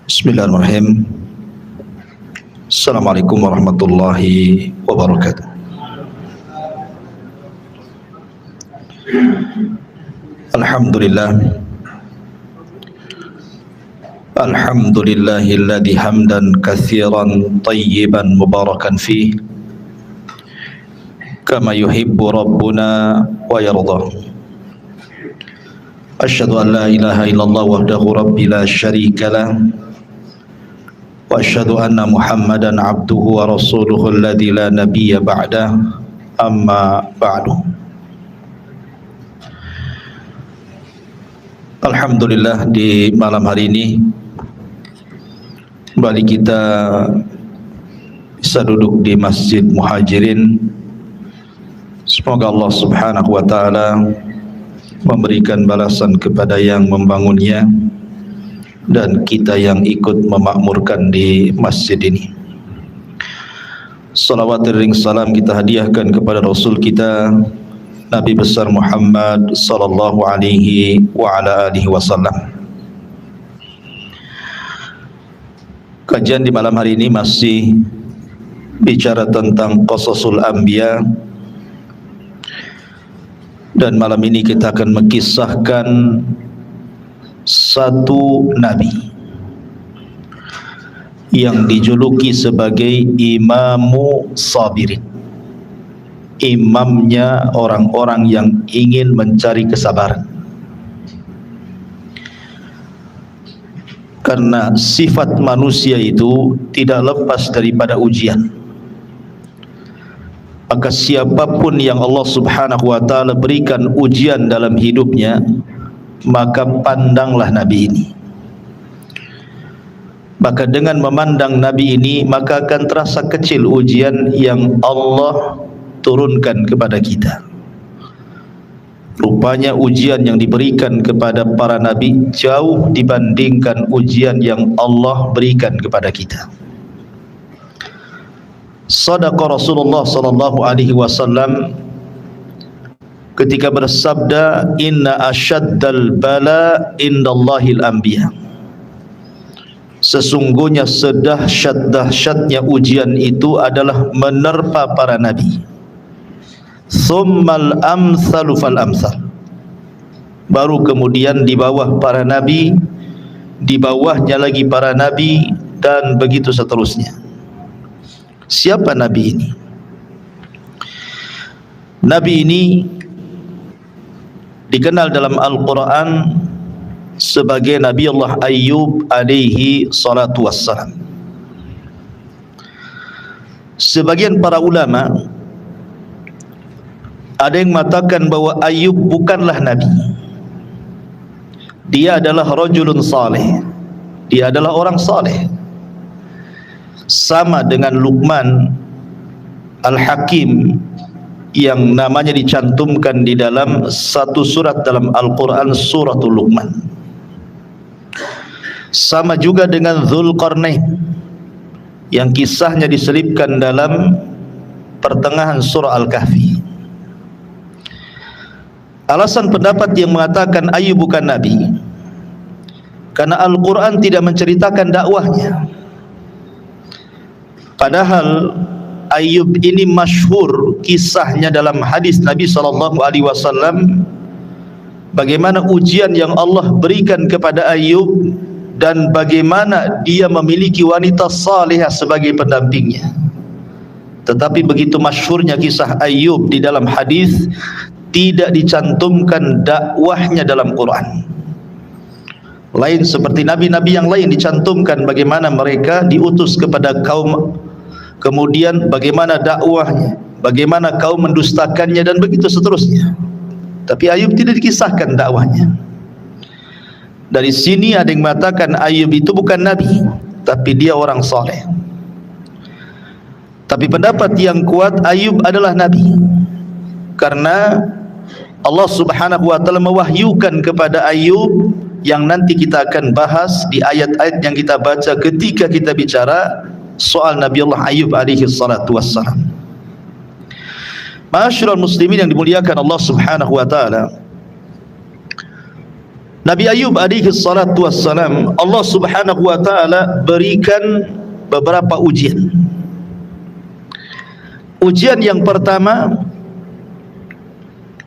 Bismillahirrahmanirrahim. Assalamualaikum warahmatullahi wabarakatuh. Alhamdulillah. Alhamdulillahilladzi hamdan katsiran tayyiban mubarakan fih kama yuhibbu rabbuna wa yarda. Asyhadu an la ilaha illallah wahdahu rabbi la syarika lah wa asyhadu anna Muhammadan abduhu wa rasuluhu alladzi la nabiyya ba'dah, amma ba'du. Alhamdulillah, di malam hari ini kembali kita bisa duduk di Masjid Muhajirin. Semoga Allah Subhanahu wa taala memberikan balasan kepada yang membangunnya dan kita yang ikut memakmurkan di masjid ini. Salawat ring salam kita hadiahkan kepada Rasul kita Nabi besar Muhammad sallallahu alaihi wa ala alihi wasallam. Kajian di malam hari ini masih bicara tentang qasasul anbiya, dan malam ini kita akan mengisahkan satu nabi yang dijuluki sebagai Imamu Sabirin, imamnya orang-orang yang ingin mencari kesabaran. Karena sifat manusia itu tidak lepas daripada ujian. Maka siapapun yang Allah Subhanahu wa taala berikan ujian dalam hidupnya, maka pandanglah Nabi ini. Maka dengan memandang Nabi ini, maka akan terasa kecil ujian yang Allah turunkan kepada kita. Rupanya ujian yang diberikan kepada para nabi jauh dibandingkan ujian yang Allah berikan kepada kita. Sadaqa Rasulullah sallallahu alaihi wasallam ketika bersabda, inna asyaddal bala indallahil anbiya. Sesungguhnya sedahsyat-dahsyatnya ujian itu adalah menerpa para nabi. Tsummal amsalu fal amsal. Baru kemudian di bawah para nabi, di bawahnya lagi para nabi, dan begitu seterusnya. Siapa nabi ini? Nabi ini dikenal dalam Al-Quran sebagai Nabi Allah Ayyub alaihi salatu wassalam. Sebagian para ulama ada yang mengatakan bahwa Ayyub bukanlah Nabi. Dia adalah rajulun saleh. Dia adalah orang saleh. Sama dengan Luqman Al-Hakim yang namanya dicantumkan di dalam satu surat dalam Al-Quran, suratul Luqman. Sama juga dengan Dzulqarnain yang kisahnya diselipkan dalam pertengahan surah Al-Kahfi. Alasan pendapat yang mengatakan Ayyub bukan Nabi, karena Al-Quran tidak menceritakan dakwahnya. Padahal Ayyub ini masyhur kisahnya dalam hadis Nabi SAW, bagaimana ujian yang Allah berikan kepada Ayyub dan bagaimana dia memiliki wanita salihah sebagai pendampingnya. Tetapi begitu masyhurnya kisah Ayyub di dalam hadis, tidak dicantumkan dakwahnya dalam Quran. Lain seperti nabi-nabi yang lain dicantumkan bagaimana mereka diutus kepada kaum, kemudian bagaimana dakwahnya, bagaimana kaum mendustakannya, dan begitu seterusnya. Tapi Ayyub tidak dikisahkan dakwahnya. Dari sini ada yang mengatakan Ayyub itu bukan nabi, tapi dia orang saleh. Tapi pendapat yang kuat, Ayyub adalah nabi, karena Allah Subhanahu wa taala mewahyukan kepada Ayyub yang nanti kita akan bahas di ayat-ayat yang kita baca ketika kita bicara soal Nabi Allah Ayyub alaihi salatu wassalam. Ma'asyiral muslimin yang dimuliakan Allah Subhanahu wa taala, Nabi Ayub alaihi salatu wassalam, Allah subhanahu wa ta'ala berikan beberapa ujian. Ujian yang pertama,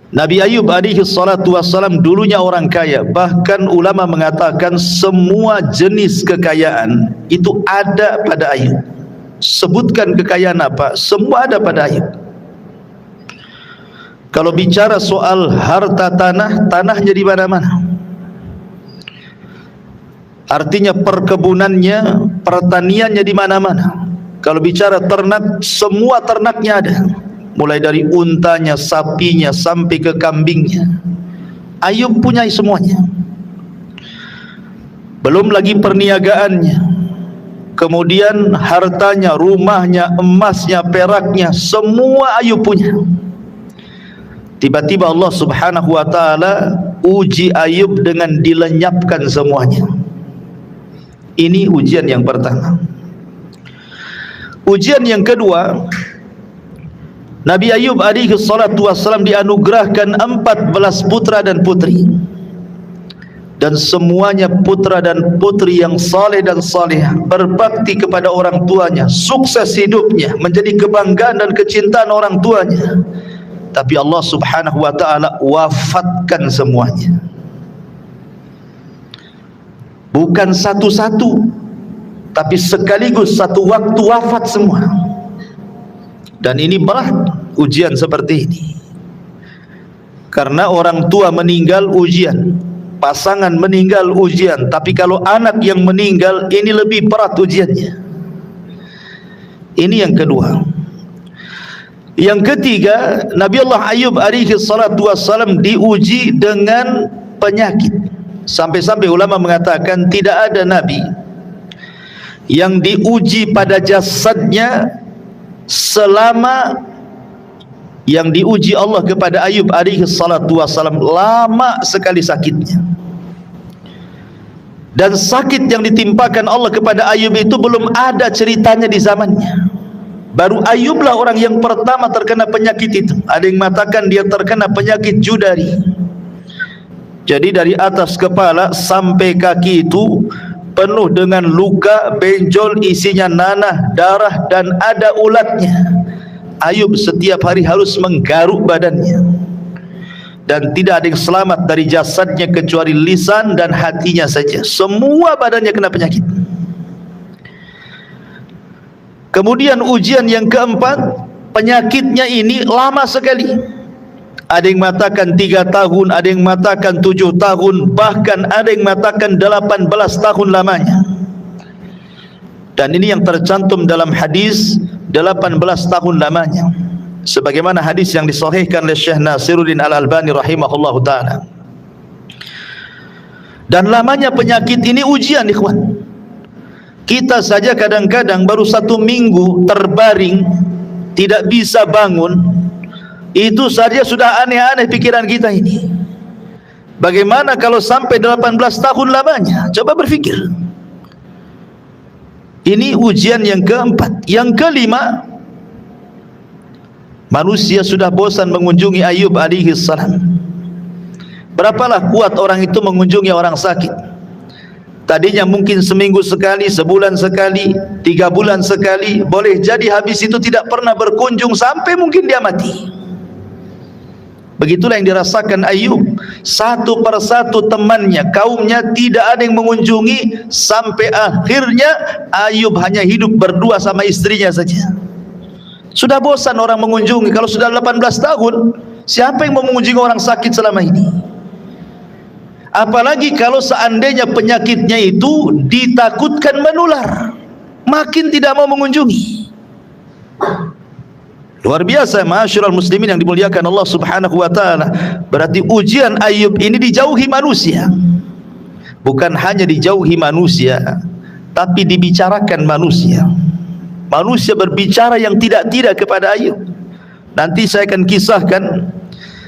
Nabi Ayub alaihi salatu wassalam dulunya orang kaya. Bahkan ulama mengatakan semua jenis kekayaan itu ada pada Ayub. Sebutkan kekayaan apa, semua ada pada Ayub. Kalau bicara soal harta tanah, tanahnya di mana-mana. Artinya perkebunannya, pertaniannya di mana-mana. Kalau bicara ternak, semua ternaknya ada. Mulai dari untanya, sapinya, sampai ke kambingnya. Ayub punya semuanya. Belum lagi perniagaannya. Kemudian hartanya, rumahnya, emasnya, peraknya, semua Ayub punya. Tiba-tiba Allah subhanahu wa ta'ala uji Ayub dengan dilenyapkan semuanya. Ini ujian yang pertama. Ujian yang kedua, Nabi Ayub alaihi salatu wassalam dianugerahkan 14 putra dan putri, dan semuanya putra dan putri yang saleh dan salihah, berbakti kepada orang tuanya, sukses hidupnya, menjadi kebanggaan dan kecintaan orang tuanya. Tapi Allah subhanahu wa ta'ala wafatkan semuanya. Bukan satu-satu, tapi sekaligus satu waktu wafat semua. Dan ini berat ujian seperti ini. Karena orang tua meninggal ujian, pasangan meninggal ujian, tapi kalau anak yang meninggal ini lebih berat ujiannya. Ini yang kedua. Yang ketiga, Nabi Allah Ayub alaihi salatu wassalam diuji dengan penyakit. Sampai-sampai ulama mengatakan tidak ada nabi yang diuji pada jasadnya selama yang diuji Allah kepada Ayub alaihi salatu wassalam. Lama sekali sakitnya. Dan sakit yang ditimpakan Allah kepada Ayub itu belum ada ceritanya di zamannya. Baru Ayub lah orang yang pertama terkena penyakit itu. Ada yang mengatakan dia terkena penyakit judari. Jadi dari atas kepala sampai kaki itu penuh dengan luka, benjol, isinya nanah, darah, dan ada ulatnya. Ayub setiap hari harus menggaruk badannya. Dan tidak ada yang selamat dari jasadnya kecuali lisan dan hatinya saja. Semua badannya kena penyakit. Kemudian ujian yang keempat, penyakitnya ini lama sekali. Ada yang mengatakan 3 tahun, ada yang mengatakan 7 tahun, bahkan ada yang mengatakan 18 tahun lamanya. Dan ini yang tercantum dalam hadis 18 tahun lamanya, sebagaimana hadis yang disahihkan oleh Syekh Nasiruddin Al-Albani rahimahullahu ta'ala. Dan lamanya penyakit ini ujian, ikhwan. Kita saja kadang-kadang baru 1 minggu terbaring, tidak bisa bangun, itu saja sudah aneh-aneh pikiran kita ini. Bagaimana kalau sampai 18 tahun lamanya? Coba berpikir. Ini ujian yang keempat. Yang kelima, manusia sudah bosan mengunjungi Ayub alaihi salam. Berapalah kuat orang itu mengunjungi orang sakit. Tadinya mungkin seminggu sekali, sebulan sekali, 3 bulan sekali. Boleh jadi habis itu tidak pernah berkunjung sampai mungkin dia mati. Begitulah yang dirasakan Ayub. Satu persatu temannya, kaumnya tidak ada yang mengunjungi, sampai akhirnya Ayub hanya hidup berdua sama istrinya saja. Sudah bosan orang mengunjungi. Kalau sudah 18 tahun, siapa yang mau mengunjungi orang sakit selama ini? Apalagi kalau seandainya penyakitnya itu ditakutkan menular, makin tidak mau mengunjungi. Luar biasa, ma'asyiral muslimin yang dimuliakan Allah subhanahu wa ta'ala. Berarti ujian Ayub ini dijauhi manusia. Bukan hanya dijauhi manusia, tapi dibicarakan manusia. Manusia berbicara yang tidak-tidak kepada Ayub. Nanti saya akan kisahkan,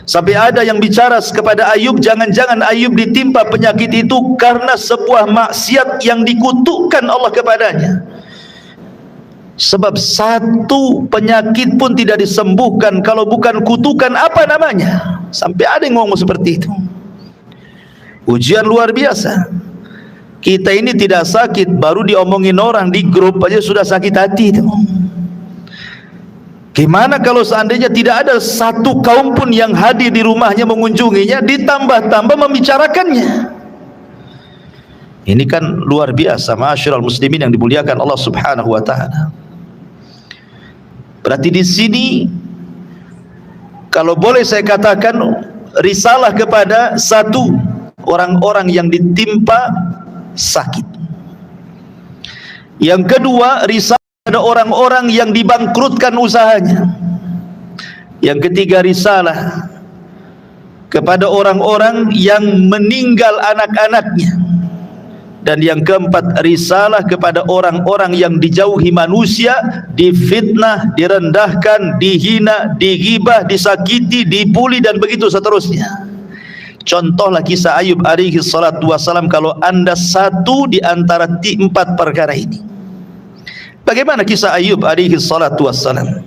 sampai ada yang bicara kepada Ayub, jangan-jangan Ayub ditimpa penyakit itu karena sebuah maksiat yang dikutukkan Allah kepadanya. Sebab satu penyakit pun tidak disembuhkan kalau bukan kutukan, apa namanya? Sampai ada yang ngomong seperti itu. Ujian luar biasa. Kita ini tidak sakit, baru diomongin orang di grup aja sudah sakit hati itu. Gimana kalau seandainya tidak ada satu kaum pun yang hadir di rumahnya mengunjunginya, ditambah-tambah membicarakannya. Ini kan luar biasa, ma'asyiral muslimin yang dimuliakan Allah Subhanahu wa taala. Berarti di sini kalau boleh saya katakan risalah kepada satu orang-orang yang ditimpa sakit. Yang kedua, risalah kepada orang-orang yang dibangkrutkan usahanya. Yang ketiga, risalah kepada orang-orang yang meninggal anak-anaknya. Dan yang keempat, risalah kepada orang-orang yang dijauhi manusia, difitnah, direndahkan, dihina, digibah, disakiti, dibuli dan begitu seterusnya. Contohlah kisah Ayub alaihi salatu wassalam kalau anda satu di antara 4 perkara ini. Bagaimana kisah Ayub alaihi salatu wassalam?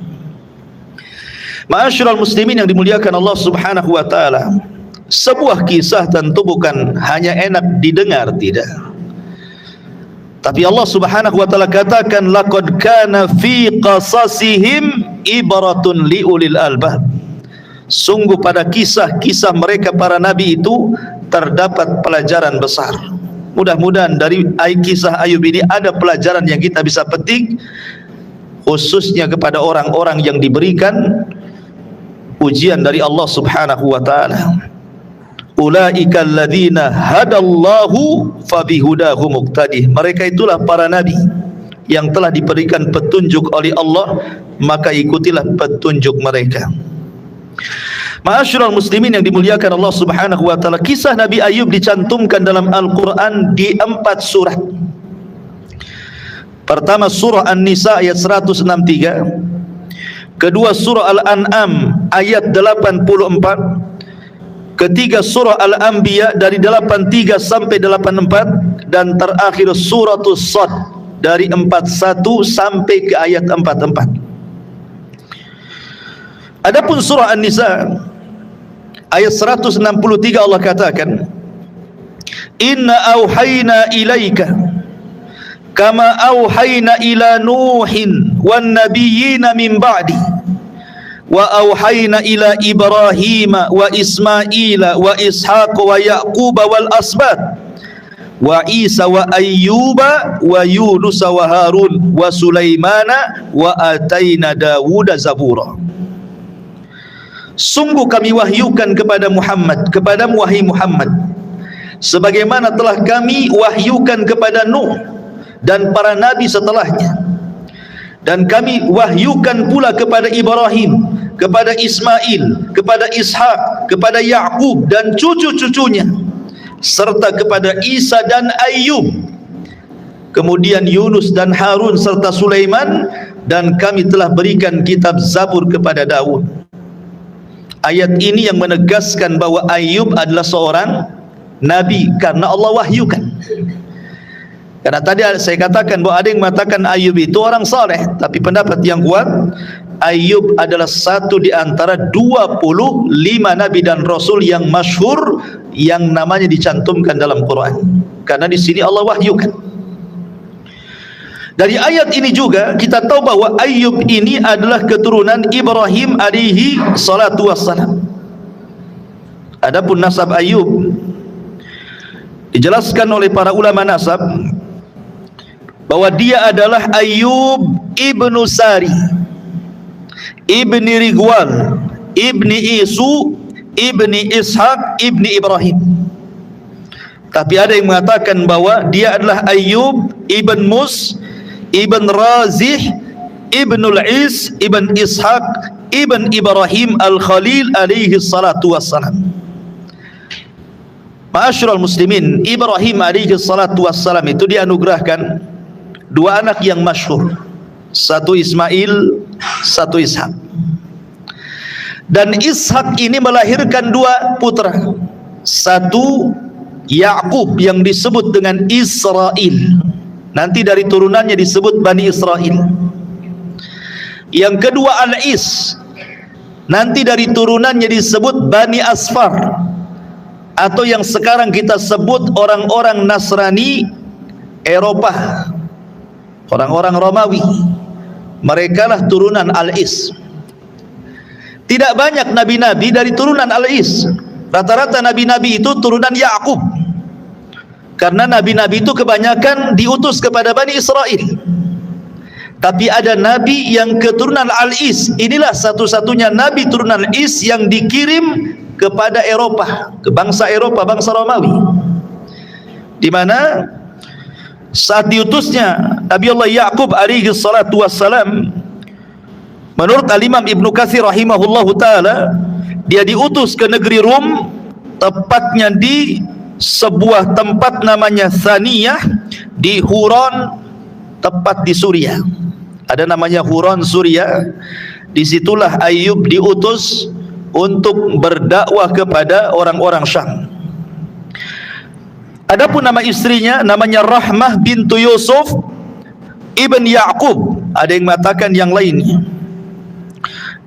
Ma'asyiral muslimin yang dimuliakan Allah Subhanahu wa taala. Sebuah kisah tentu bukan hanya enak didengar, tidak. Tapi Allah Subhanahu wa taala katakan laqad kana fi qasasihim ibratun liulil albab. Sungguh pada kisah-kisah mereka para nabi itu terdapat pelajaran besar. Mudah-mudahan dari kisah Ayub ini ada pelajaran yang kita bisa petik, khususnya kepada orang-orang yang diberikan ujian dari Allah Subhanahu wa taala. Ulaika alladzina hadallahu fabihudahu muqtadih. Mereka itulah para nabi yang telah diberikan petunjuk oleh Allah, maka ikutilah petunjuk mereka. Ma'asyiral muslimin yang dimuliakan Allah Subhanahu wa taala, kisah Nabi Ayub dicantumkan dalam Al-Qur'an di 4 surat. Pertama surah An-Nisa ayat 163, kedua surah Al-An'am ayat 84, ketiga surah Al-Anbiya dari 83 sampai 84, dan terakhir suratul Sad dari 41 sampai ke ayat 44. Adapun surah An-Nisa ayat 163 Allah katakan, inna auhayna ilaika kama auhayna ila nuhin wan nabiyyina min ba'di wa auhayna ila ibrahima wa ismaila wa ishaqa wa yaquba wal asbat wa isa wa ayyuba wa yunus wa harun wa sulaimana wa ataina dawuda zabura. Sungguh kami wahyukan kepada Muhammad, kepadamu wahai Muhammad, sebagaimana telah kami wahyukan kepada Nuh dan para nabi setelahnya, dan kami wahyukan pula kepada Ibrahim, kepada Ismail, kepada Ishak, kepada Ya'qub dan cucu-cucunya, serta kepada Isa dan Ayyub, kemudian Yunus dan Harun serta Sulaiman, dan kami telah berikan kitab Zabur kepada Daud. Ayat ini yang menegaskan bahwa Ayub adalah seorang nabi karena Allah wahyukan. Karena tadi saya katakan bahwa ada yang mengatakan Ayub itu orang saleh, tapi pendapat yang kuat, Ayub adalah satu di antara 25 nabi dan rasul yang masyhur yang namanya dicantumkan dalam Quran. Karena di sini Allah wahyukan. Dari ayat ini juga kita tahu bahwa Ayub ini adalah keturunan Ibrahim alaihi salatu wassalam. Adapun nasab Ayub dijelaskan oleh para ulama nasab bahwa dia adalah Ayub ibnu Sari, ibni Rigwal, ibni Isu, ibni Ishak, ibni Ibrahim. Tapi ada yang mengatakan bahwa dia adalah Ayub ibn Mus, ibn Razih, ibn Al-Is, ibn Ishaq, ibn Ibrahim Al-Khalil alaihi salatu wassalam. Ma'asyiral muslimin, Ibrahim alaihi salatu wassalam itu dianugerahkan 2 anak yang masyhur, satu Ismail, satu Ishak. Dan Ishak ini melahirkan 2 putra, satu Ya'qub yang disebut dengan Israel, nanti dari turunannya disebut Bani Israel. Yang kedua Al-Is, nanti dari turunannya disebut Bani Asfar. atau yang sekarang kita sebut orang-orang Nasrani Eropah, orang-orang Romawi. Merekalah turunan Al-Is. Tidak banyak nabi-nabi dari turunan Al-Is. Rata-rata nabi-nabi itu turunan Yakub. Karena nabi-nabi itu kebanyakan diutus kepada Bani Israel. Tapi ada nabi yang keturunan Al-Is. Inilah satu-satunya nabi turunan Al-Is yang dikirim kepada Eropah, ke bangsa Eropah, bangsa Romawi. Di mana saat diutusnya Nabi Allah Yaqub alaihi salatu wassalam, menurut Al-Imam Ibnu Katsir rahimahullahu taala, dia diutus ke negeri Rum, tepatnya di sebuah tempat namanya Thaniyah di Huron, tepat di Suriah. Ada namanya Huron, Suriah. Disitulah Ayub diutus untuk berdakwah kepada orang-orang Syam. Adapun nama istrinya namanya Rahmah bintu Yusuf ibn Yaqub. Ada yang mengatakan yang lainnya.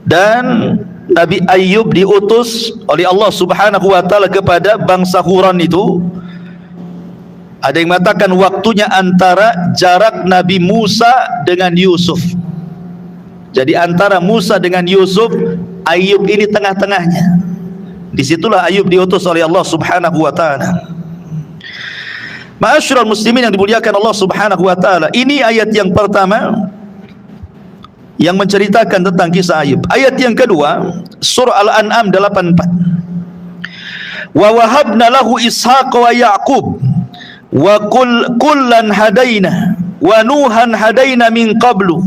Dan Nabi Ayub diutus oleh Allah Subhanahu wa taala kepada bangsa Huron itu. Ada yang mengatakan waktunya antara jarak Nabi Musa dengan Yusuf. Jadi antara Musa dengan Yusuf, Ayub ini tengah-tengahnya. Disitulah Ayub diutus oleh Allah Subhanahu wa taala. Ma'asyiral muslimin yang dimuliakan Allah Subhanahu wa taala, ini ayat yang pertama yang menceritakan tentang kisah Ayub. Ayat yang kedua, surah Al-An'am 84. Wa wahabna lahu Ishaq wa Ya'qub wa kullan hadaina wa Nuhan hadaina min qablu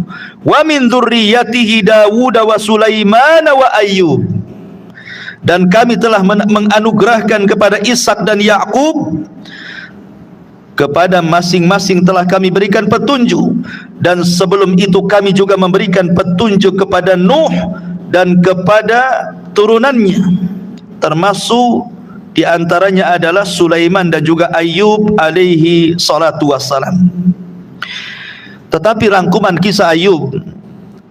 wa min dzurriyyatihi Dawud wa Sulaiman wa Ayyub. Dan kami telah menganugerahkan kepada Ishak dan Ya'qub, kepada masing-masing telah kami berikan petunjuk, dan sebelum itu kami juga memberikan petunjuk kepada Nuh dan kepada turunannya, termasuk di antaranya adalah Sulaiman dan juga Ayub alaihi salatu wassalam. Tetapi rangkuman kisah Ayub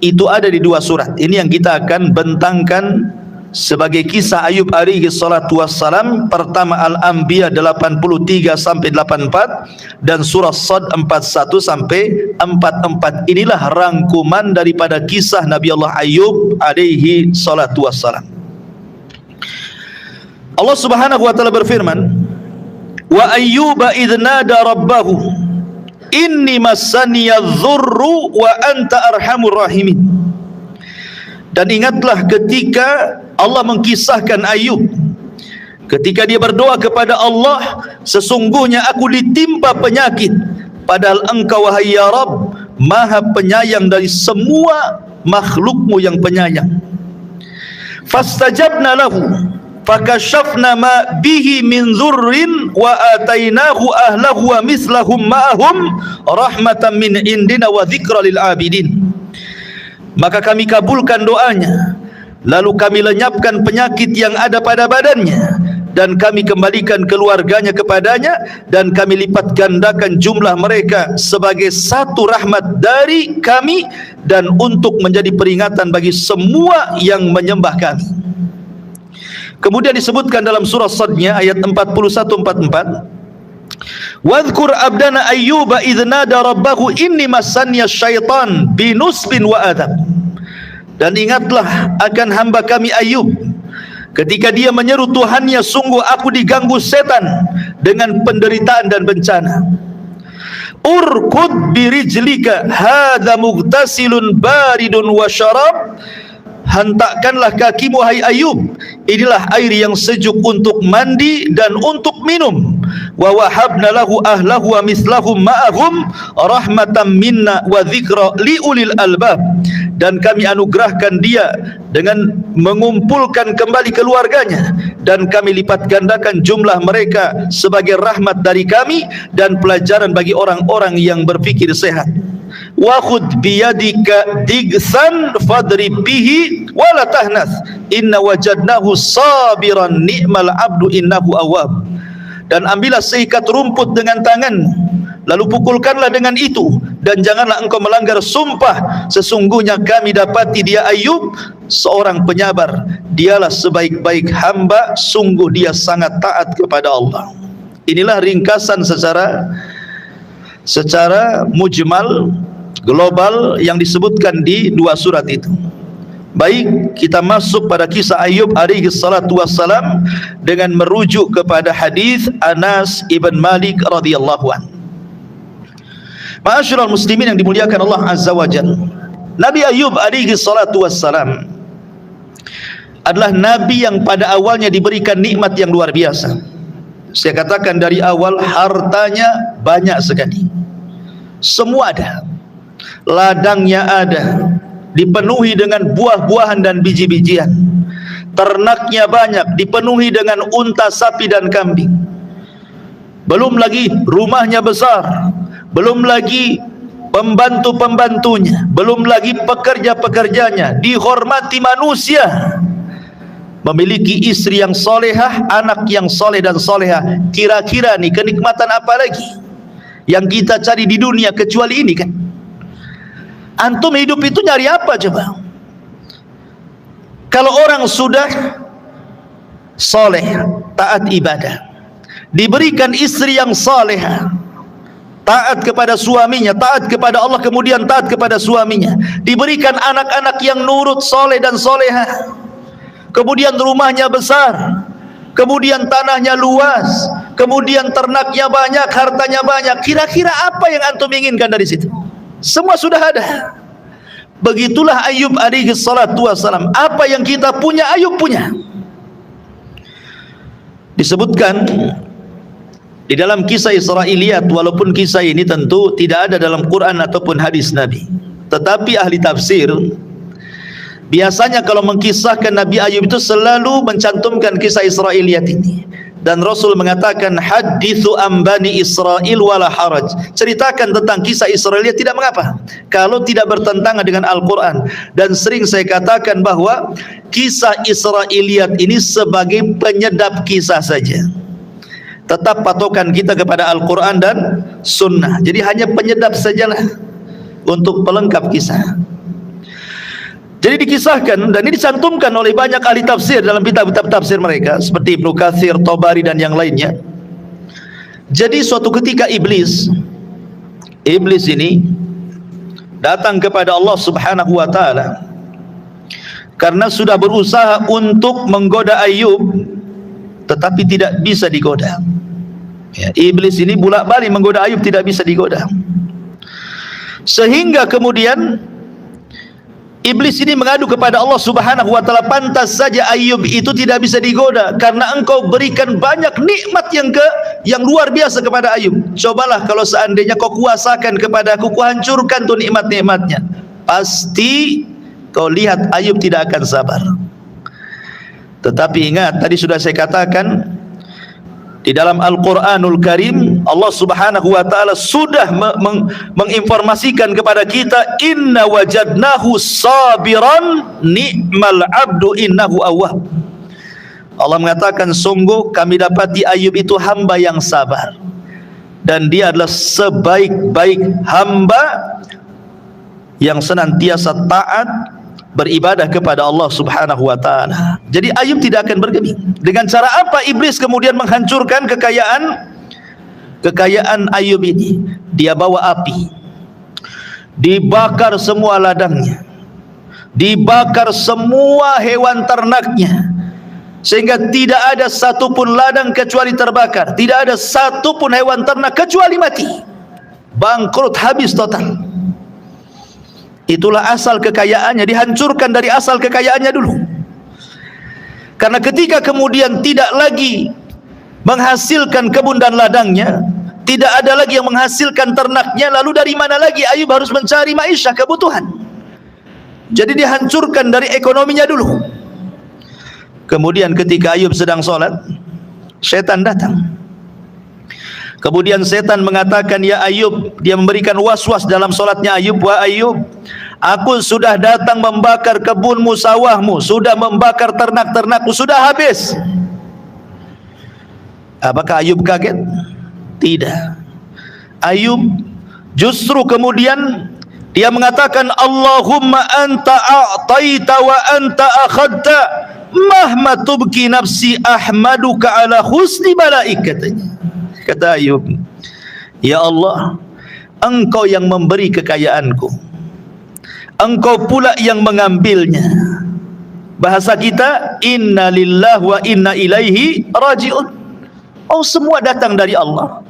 itu ada di dua surat. Ini yang kita akan bentangkan sebagai kisah Ayub alaihi salatu wassalam. Pertama Al-Anbiya 83 sampai 84 dan surah Sad 41 sampai 44. Inilah rangkuman daripada kisah Nabi Allah Ayub alaihi salatu wassalam. Allah Subhanahu wa taala berfirman, wa ayyuba idh nada rabbahu inni massaniyadh-dhurru wa anta arhamur rahimin. Dan ingatlah ketika Allah mengkisahkan Ayub ketika dia berdoa kepada Allah, sesungguhnya aku ditimpa penyakit, padahal engkau wahai ya Rabb maha penyayang dari semua makhlukmu yang penyayang. Fastajabna lahu fakashafna ma bihi min dhurrin wa atainahu ahlahu wa mislahum ma'ahum rahmatan min indina wa dzikra lil abidin. Maka kami kabulkan doanya, lalu kami lenyapkan penyakit yang ada pada badannya, dan kami kembalikan keluarganya kepadanya, dan kami lipat gandakan jumlah mereka sebagai satu rahmat dari kami, dan untuk menjadi peringatan bagi semua yang menyembah kami. Kemudian disebutkan dalam surah Sad-nya ayat 41-44, wadhkur abdana ayyuba idh nada rabbahu inni massanniya syaitan binusbin wa adab. Dan ingatlah akan hamba kami Ayub ketika dia menyeru Tuhannya, sungguh aku diganggu setan dengan penderitaan dan bencana. Urkud birijlika hadza mughtasilun baridun wa syarab. Hentakkanlah kakimu hai Ayub, inilah air yang sejuk untuk mandi dan untuk minum. Wa wahabna lahu ahlahu wa mislahum ma'ahum rahmatan minna wa dzikra liulil albab. Dan kami anugerahkan dia dengan mengumpulkan kembali keluarganya, dan kami lipat gandakan jumlah mereka sebagai rahmat dari kami dan pelajaran bagi orang-orang yang berfikir sehat. Wa khudh biyadika digsan fadrib bihi wala tahnath inna wajadnahu sabiran ni'mal abdu innahu awwab. Dan ambillah seikat rumput dengan tangan, lalu pukulkanlah dengan itu, dan janganlah engkau melanggar sumpah. Sesungguhnya kami dapati dia Ayub seorang penyabar. Dialah sebaik-baik hamba, sungguh dia sangat taat kepada Allah. Inilah ringkasan secara mujmal, global yang disebutkan di dua surat itu. Baik, kita masuk pada kisah Ayub alaihi salatu wassalam dengan merujuk kepada hadis Anas ibn Malik radhiyallahu an. Ma'asyiral muslimin yang dimuliakan Allah azza wajalla, Nabi Ayub alaihi salatu wassalam adalah nabi yang pada awalnya diberikan nikmat yang luar biasa. Saya katakan dari awal, hartanya banyak sekali, semua ada, ladangnya ada, dipenuhi dengan buah-buahan dan biji-bijian, ternaknya banyak, dipenuhi dengan unta, sapi dan kambing, belum lagi rumahnya besar, belum lagi pembantu-pembantunya, belum lagi pekerja-pekerjanya, dihormati manusia, memiliki istri yang solehah, anak yang soleh dan solehah. Kira-kira nih kenikmatan apa lagi yang kita cari di dunia kecuali ini kan? Antum hidup itu nyari apa coba? Kalau orang sudah soleh, taat ibadah, diberikan istri yang soleh, taat kepada suaminya, taat kepada Allah, kemudian taat kepada suaminya, diberikan anak-anak yang nurut, soleh dan soleha, kemudian rumahnya besar, kemudian tanahnya luas, kemudian ternaknya banyak, hartanya banyak. Kira-kira apa yang antum inginkan dari situ? Semua sudah ada. Begitulah Ayub alaihi salatu wassalam. Apa yang kita punya, Ayub punya. Disebutkan di dalam kisah Israiliyat, walaupun kisah ini tentu tidak ada dalam Quran ataupun hadis Nabi, tetapi ahli tafsir biasanya kalau mengkisahkan Nabi Ayub itu selalu mencantumkan kisah Israiliyat ini. Dan Rasul mengatakan, hadithu ambani Israel wala haraj, ceritakan tentang kisah Israiliyat, tidak mengapa kalau tidak bertentangan dengan Al-Quran. Dan sering saya katakan bahwa kisah Israiliyat ini sebagai penyedap kisah saja. Tetap patokan kita kepada Al-Quran dan Sunnah, jadi hanya penyedap sajalah untuk pelengkap kisah. Jadi dikisahkan dan ini dicantumkan oleh banyak ahli tafsir dalam kitab-kitab tafsir mereka seperti Ibnu Katsir, Tabari dan yang lainnya. Jadi suatu ketika iblis ini datang kepada Allah Subhanahu wa taala karena sudah berusaha untuk menggoda Ayub tetapi tidak bisa digoda. Ya, iblis ini bolak-balik menggoda Ayub, tidak bisa digoda. Sehingga kemudian iblis ini mengadu kepada Allah Subhanahu wa taala, pantas saja Ayub itu tidak bisa digoda karena engkau berikan banyak nikmat yang luar biasa kepada Ayub. Cobalah kalau seandainya kau kuasakan kepada aku, kuhancurkan tuh nikmat-nikmatnya. Pasti kau lihat Ayub tidak akan sabar. Tetapi ingat, tadi sudah saya katakan di dalam Al-Quranul Karim, Allah Subhanahu wa ta'ala sudah menginformasikan kepada kita, inna wajadnahu sabiran ni'mal abdu innahu awwab. Allah mengatakan, sungguh kami dapati Ayub itu hamba yang sabar, dan dia adalah sebaik-baik hamba yang senantiasa taat beribadah kepada Allah Subhanahu wa ta'ala. Jadi Ayub tidak akan bergeming. Dengan cara apa iblis kemudian menghancurkan kekayaan Ayub ini? Dia bawa api, dibakar semua ladangnya, dibakar semua hewan ternaknya, sehingga tidak ada satupun ladang kecuali terbakar, tidak ada satupun hewan ternak kecuali mati, bangkrut, habis total. Itulah asal kekayaannya, dihancurkan dari asal kekayaannya dulu. Karena ketika kemudian tidak lagi menghasilkan kebun dan ladangnya, tidak ada lagi yang menghasilkan ternaknya, lalu dari mana lagi Ayub harus mencari maisha, kebutuhan. Jadi dihancurkan dari ekonominya dulu. Kemudian ketika Ayub sedang sholat, setan datang. Kemudian setan mengatakan, ya Ayub, dia memberikan was-was dalam solatnya Ayub, wah Ayub, aku sudah datang membakar kebunmu, sawahmu, sudah membakar ternak-ternakmu, sudah habis. Apakah Ayub kaget? Tidak. Ayub Justru kemudian dia mengatakan, Allahumma anta a'taita wa anta akhadta, mahma tubki nafsi ahmaduka ala husni balaik, katanya. Kata Ayub, ya Allah, engkau yang memberi kekayaanku, engkau pula yang mengambilnya. Bahasa kita, inna lillahi wa inna ilaihi raji'un. Oh, semua datang dari Allah.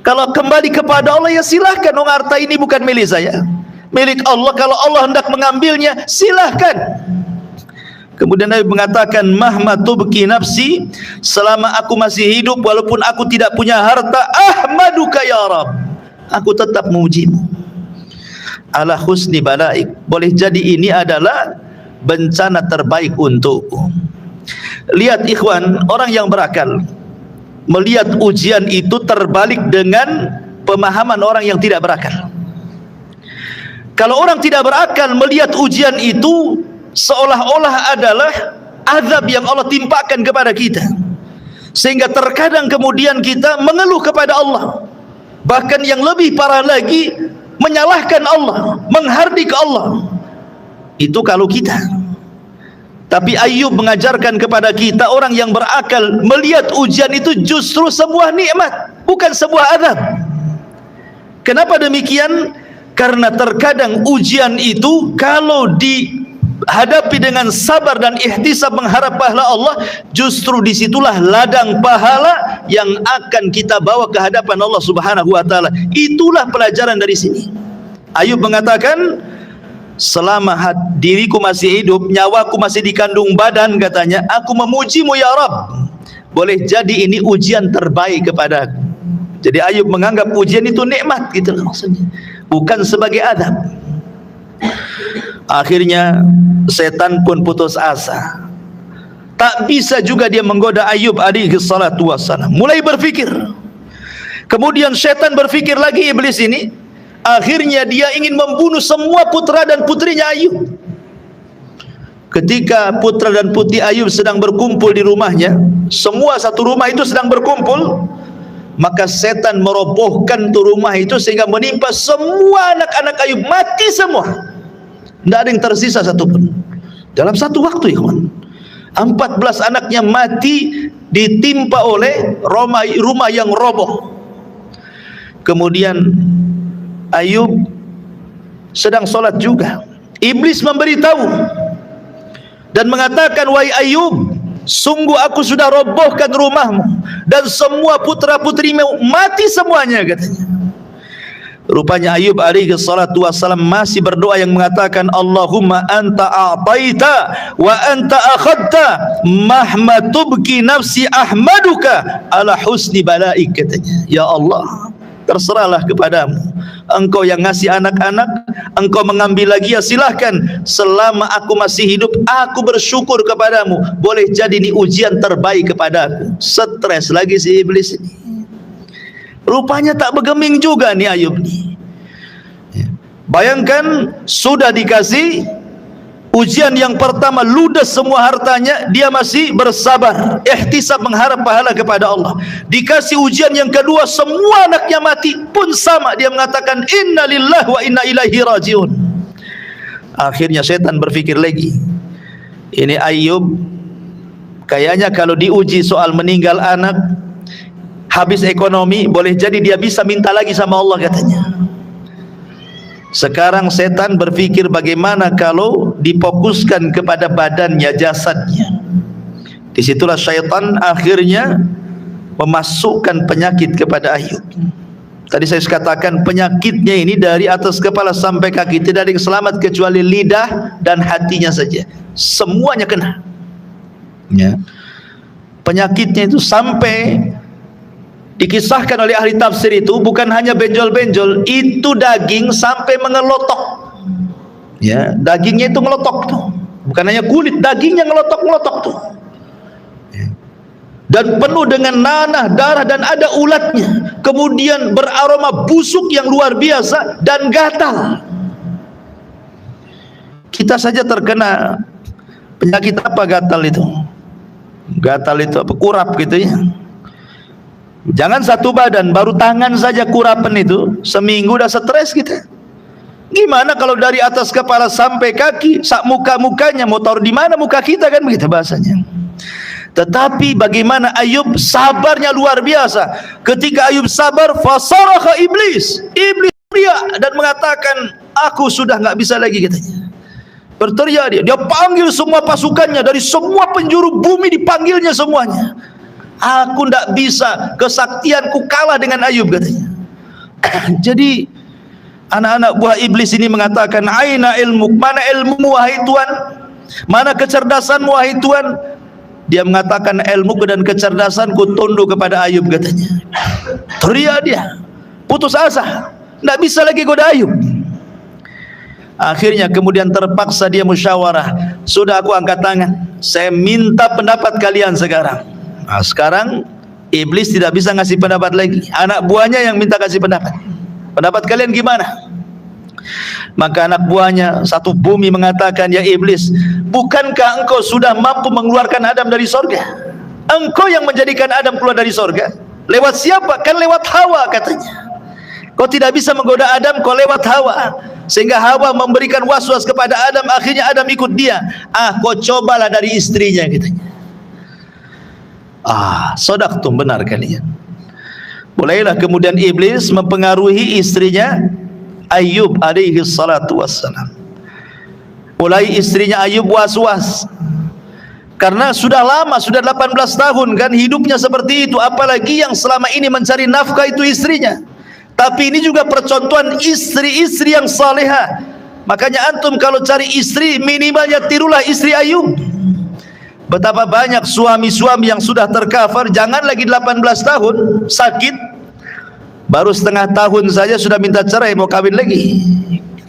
Kalau kembali kepada Allah, ya silahkan. Oh, harta ini bukan milik saya, milik Allah. Kalau Allah hendak mengambilnya, silahkan. Kemudian Nabi mengatakan, mahma tubki nafsi, selama aku masih hidup, walaupun aku tidak punya harta, ahmaduka ya Rabb, aku tetap memujimu. Ala husni balaik, boleh jadi ini adalah bencana terbaik untukku. Lihat ikhwan, orang yang berakal melihat ujian itu terbalik dengan pemahaman orang yang tidak berakal. Kalau orang tidak berakal melihat ujian itu seolah-olah adalah azab yang Allah timpakan kepada kita, sehingga terkadang kemudian kita mengeluh kepada Allah, bahkan yang lebih parah lagi menyalahkan Allah, menghardik Allah. Itu kalau kita. Tapi Ayub mengajarkan kepada kita, orang yang berakal melihat ujian itu justru sebuah nikmat, bukan sebuah azab. Kenapa demikian? Karena terkadang ujian itu kalau dihadapi dengan sabar dan ihtisab mengharap pahala Allah, justru disitulah ladang pahala yang akan kita bawa ke hadapan Allah Subhanahu wa ta'ala. Itulah pelajaran dari sini. Ayub mengatakan, selama diriku masih hidup, nyawaku masih di kandung badan, katanya, aku memujimu ya Rabb. Boleh jadi ini ujian terbaik kepadaku. Jadi Ayub menganggap ujian itu nikmat, gitu maksudnya, bukan sebagai adab. Akhirnya setan pun putus asa. Tak bisa juga dia menggoda Ayub alaihi salatu wassalam. Mulai berfikir. Kemudian setan berfikir lagi, iblis ini. Akhirnya dia ingin membunuh semua putra dan putrinya Ayub. Ketika putra dan putri Ayub sedang berkumpul di rumahnya, semua satu rumah itu sedang berkumpul, maka setan merobohkan tu rumah itu sehingga menimpa semua anak-anak Ayub, mati semua. Tidak ada yang tersisa satupun. Dalam satu waktu, ikhwan, 14 anaknya mati ditimpa oleh rumah yang roboh. Kemudian Ayub sedang sholat juga. Iblis memberitahu dan mengatakan, wahai Ayub, sungguh aku sudah robohkan rumahmu dan semua putra putrimu mati semuanya, katanya. Rupanya Ayub alaihi salatu wassalam masih berdoa yang mengatakan, Allahumma anta a'taita wa anta akhadta, mahma tubki nafsi ahmaduka ala husni balaik, katanya. Ya Allah, terserahlah kepadamu, engkau yang ngasih anak-anak, engkau mengambil lagi, ya silahkan. Selama aku masih hidup, aku bersyukur kepadamu. Boleh jadi ini ujian terbaik kepadaku. Stres lagi si iblis ini. Rupanya tak bergeming juga nih Ayub nih. Bayangkan, sudah dikasih ujian yang pertama, ludes semua hartanya, dia masih bersabar, ihtisab mengharap pahala kepada Allah. Dikasih ujian yang kedua, semua anaknya mati, pun sama, dia mengatakan inna lillahi wa inna ilaihi raji'un. Akhirnya setan berfikir lagi, ini Ayub kayaknya kalau diuji soal meninggal anak, habis ekonomi, boleh jadi dia bisa minta lagi sama Allah, katanya. Sekarang setan berfikir bagaimana kalau difokuskan kepada badannya, jasadnya. Disitulah syaitan akhirnya memasukkan penyakit kepada Ayub. Tadi saya katakan penyakitnya ini dari atas kepala sampai kaki, tidak ada yang selamat kecuali lidah dan hatinya saja. Semuanya kena. Ya. Penyakitnya itu sampai dikisahkan oleh ahli tafsir itu bukan hanya benjol-benjol, itu daging sampai mengelotok. Ya, dagingnya itu ngelotok tuh. Bukan hanya kulit, dagingnya ngelotok-ngelotok tuh. Ya. Dan penuh dengan nanah, darah, dan ada ulatnya. Kemudian beraroma busuk yang luar biasa dan gatal. Kita saja terkena penyakit apa gatal itu? Gatal itu apa? Kurap gitu ya. Jangan satu badan, baru tangan saja kurapan itu, seminggu dah stres kita. Gimana kalau dari atas kepala sampai kaki, sak muka-mukanya, mau taruh di mana muka kita, kan begitu bahasanya. Tetapi bagaimana Ayub sabarnya luar biasa. Ketika Ayub sabar, fasaraha iblis. Iblis teriak dan mengatakan, aku sudah enggak bisa lagi, katanya. Berteriak dia. Dia panggil semua pasukannya dari semua penjuru bumi, dipanggilnya semuanya. Aku enggak bisa, kesaktianku kalah dengan Ayub, katanya. Jadi anak-anak buah iblis ini mengatakan, aina ilmu, mana ilmu wahai Tuhan, mana kecerdasanmu wahai Tuhan? Dia mengatakan, ilmuku dan kecerdasanku tunduk kepada Ayub, katanya. Teriak dia, putus asa, tidak bisa lagi goda Ayub. Akhirnya kemudian terpaksa dia musyawarah, sudah aku angkat tangan, saya minta pendapat kalian sekarang. Nah, sekarang iblis tidak bisa ngasih pendapat lagi, anak buahnya yang minta kasih pendapat. Pendapat kalian gimana? Maka anak buahnya satu bumi mengatakan, ya iblis, bukankah engkau sudah mampu mengeluarkan Adam dari sorga? Engkau yang menjadikan Adam keluar dari sorga. Lewat siapa? Kan lewat Hawa, katanya. Kau tidak bisa menggoda Adam, kau lewat Hawa. Sehingga Hawa memberikan was-was kepada Adam, akhirnya Adam ikut dia. Kau cobalah dari istrinya, katanya. Sodaqtum, benar kalian. Mulailah kemudian iblis mempengaruhi istrinya Ayub alaihi salatu wassalam. Mulai istrinya Ayub was-was, karena sudah lama, sudah 18 tahun kan hidupnya seperti itu. Apalagi yang selama ini mencari nafkah itu istrinya. Tapi ini juga percontohan istri-istri yang salehah. Makanya antum kalau cari istri, minimalnya tirulah istri Ayub. Betapa banyak suami-suami yang sudah terkafar, jangan lagi 18 tahun sakit, baru setengah tahun saja sudah minta cerai, mau kawin lagi,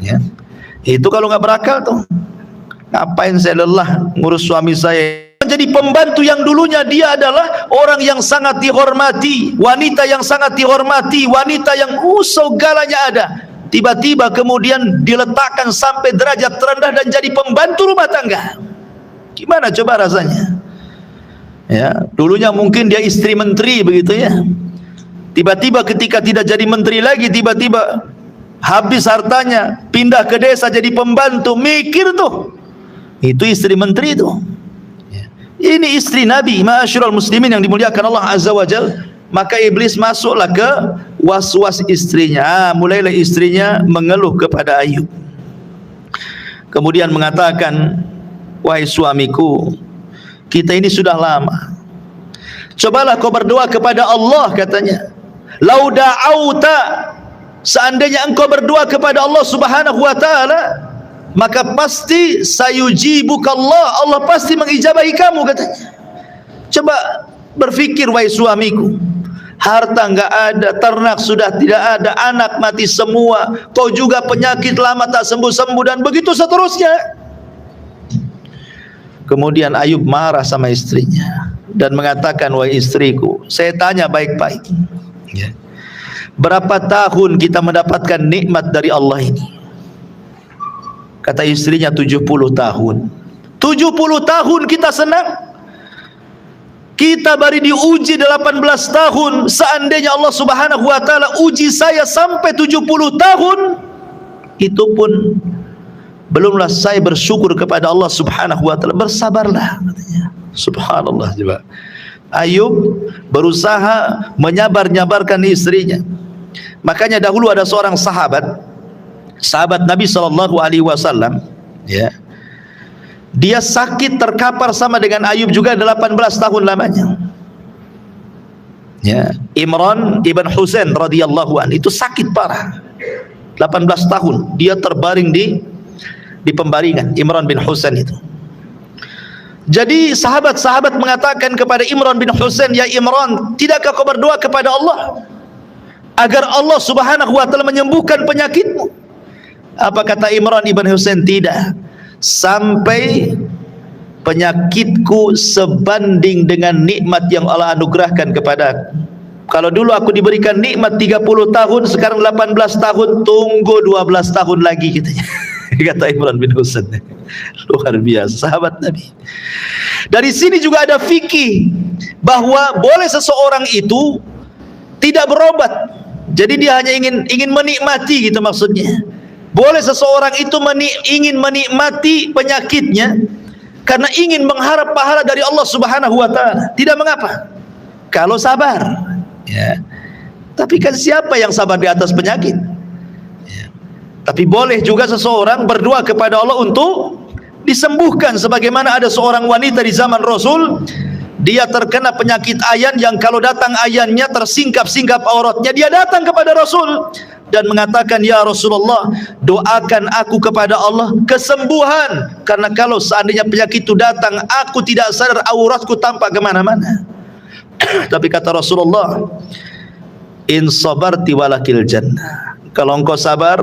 ya. Itu kalau nggak berakal tuh. Ngapain saya lelah ngurus suami saya? Jadi pembantu yang dulunya dia adalah orang yang sangat dihormati, wanita yang sangat dihormati, wanita yang segalanya ada, tiba-tiba kemudian diletakkan sampai derajat terendah dan jadi pembantu rumah tangga. Gimana coba rasanya? Ya, dulunya mungkin dia istri menteri begitu ya. Tiba-tiba ketika tidak jadi menteri lagi, tiba-tiba habis hartanya, pindah ke desa jadi pembantu. Mikir tuh, itu istri menteri itu. Ini istri Nabi, ma'asyiral muslimin yang dimuliakan Allah Azza wa Jalla. Maka iblis masuklah ke was-was istrinya. Mulailah istrinya mengeluh kepada Ayub. Kemudian mengatakan, wahai suamiku, kita ini sudah lama. Cobalah kau berdoa kepada Allah, katanya. Lau da'auta, seandainya engkau berdoa kepada Allah Subhanahu wa taala, maka pasti sayujibukallah, Allah pasti mengijabahi kamu, katanya. Coba berfikir wahai suamiku, harta enggak ada, ternak sudah tidak ada, anak mati semua, kau juga penyakit lama tak sembuh-sembuh, dan begitu seterusnya. Kemudian Ayub marah sama istrinya dan mengatakan, wahai istriku, saya tanya baik-baik, ya, berapa tahun kita mendapatkan nikmat dari Allah ini? Kata istrinya, 70 tahun. 70 tahun kita senang. Kita baru diuji 18 tahun. Seandainya Allah Subhanahu wa taala uji saya sampai 70 tahun, itu pun belumlah saya bersyukur kepada Allah Subhanahu wa taala. Bersabarlah, katanya. Subhanallah. Coba Ayub berusaha menyabar-nyabarkan istrinya. Makanya dahulu ada seorang sahabat Nabi sallallahu alaihi wasallam, ya. Dia sakit terkapar sama dengan Ayub juga 18 tahun lamanya. Ya, Imran ibn Husain radhiyallahu anhu itu sakit parah. 18 tahun dia terbaring di pembaringan, Imran bin Husain itu. Jadi sahabat-sahabat mengatakan kepada Imran bin Husain, ya Imran, tidakkah kau berdoa kepada Allah agar Allah Subhanahu wa taala menyembuhkan penyakitmu? Apa kata Imran ibn Husain? Tidak, sampai penyakitku sebanding dengan nikmat yang Allah anugerahkan kepadaku. Kalau dulu aku diberikan nikmat 30 tahun, sekarang 18 tahun, tunggu 12 tahun lagi, katanya. Kata Imran bin Husain. Luar biasa, sahabat Nabi. Dari sini juga ada fikih bahwa boleh seseorang itu tidak berobat. Jadi dia hanya ingin menikmati gitu maksudnya. Boleh seseorang itu ingin menikmati penyakitnya karena ingin mengharap pahala dari Allah Subhanahu wa taala. Tidak mengapa kalau sabar, ya. Tapi kan siapa yang sabar di atas penyakit? Ya. Tapi boleh juga seseorang berdoa kepada Allah untuk disembuhkan, sebagaimana ada seorang wanita di zaman Rasul, dia terkena penyakit ayan yang kalau datang ayannya tersingkap-singkap auratnya, dia datang kepada Rasul dan mengatakan, ya Rasulullah, doakan aku kepada Allah kesembuhan, karena kalau seandainya penyakit itu datang, aku tidak sadar auratku tampak kemana-mana. Tapi kata Rasulullah, in sabarti walakil jannah, kalau engkau sabar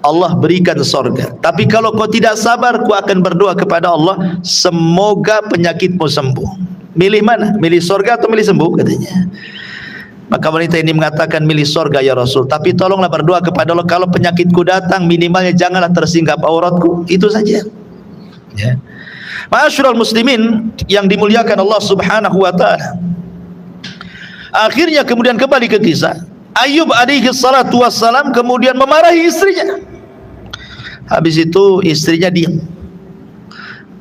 Allah berikan sorga. Tapi kalau kau tidak sabar, ku akan berdoa kepada Allah, semoga penyakitmu sembuh. Milih mana? Milih sorga atau milih sembuh, katanya. Maka wanita ini mengatakan, milih sorga ya Rasul, tapi tolonglah berdoa kepada Allah, kalau penyakitku datang, minimalnya janganlah tersingkap auratku. Itu saja, ya. Ma'asyiral muslimin yang dimuliakan Allah Subhanahu wa ta'ala. Akhirnya kemudian kembali ke kisah Ayub alaihi salatu wassalam, kemudian memarahi istrinya. Habis itu istrinya diam.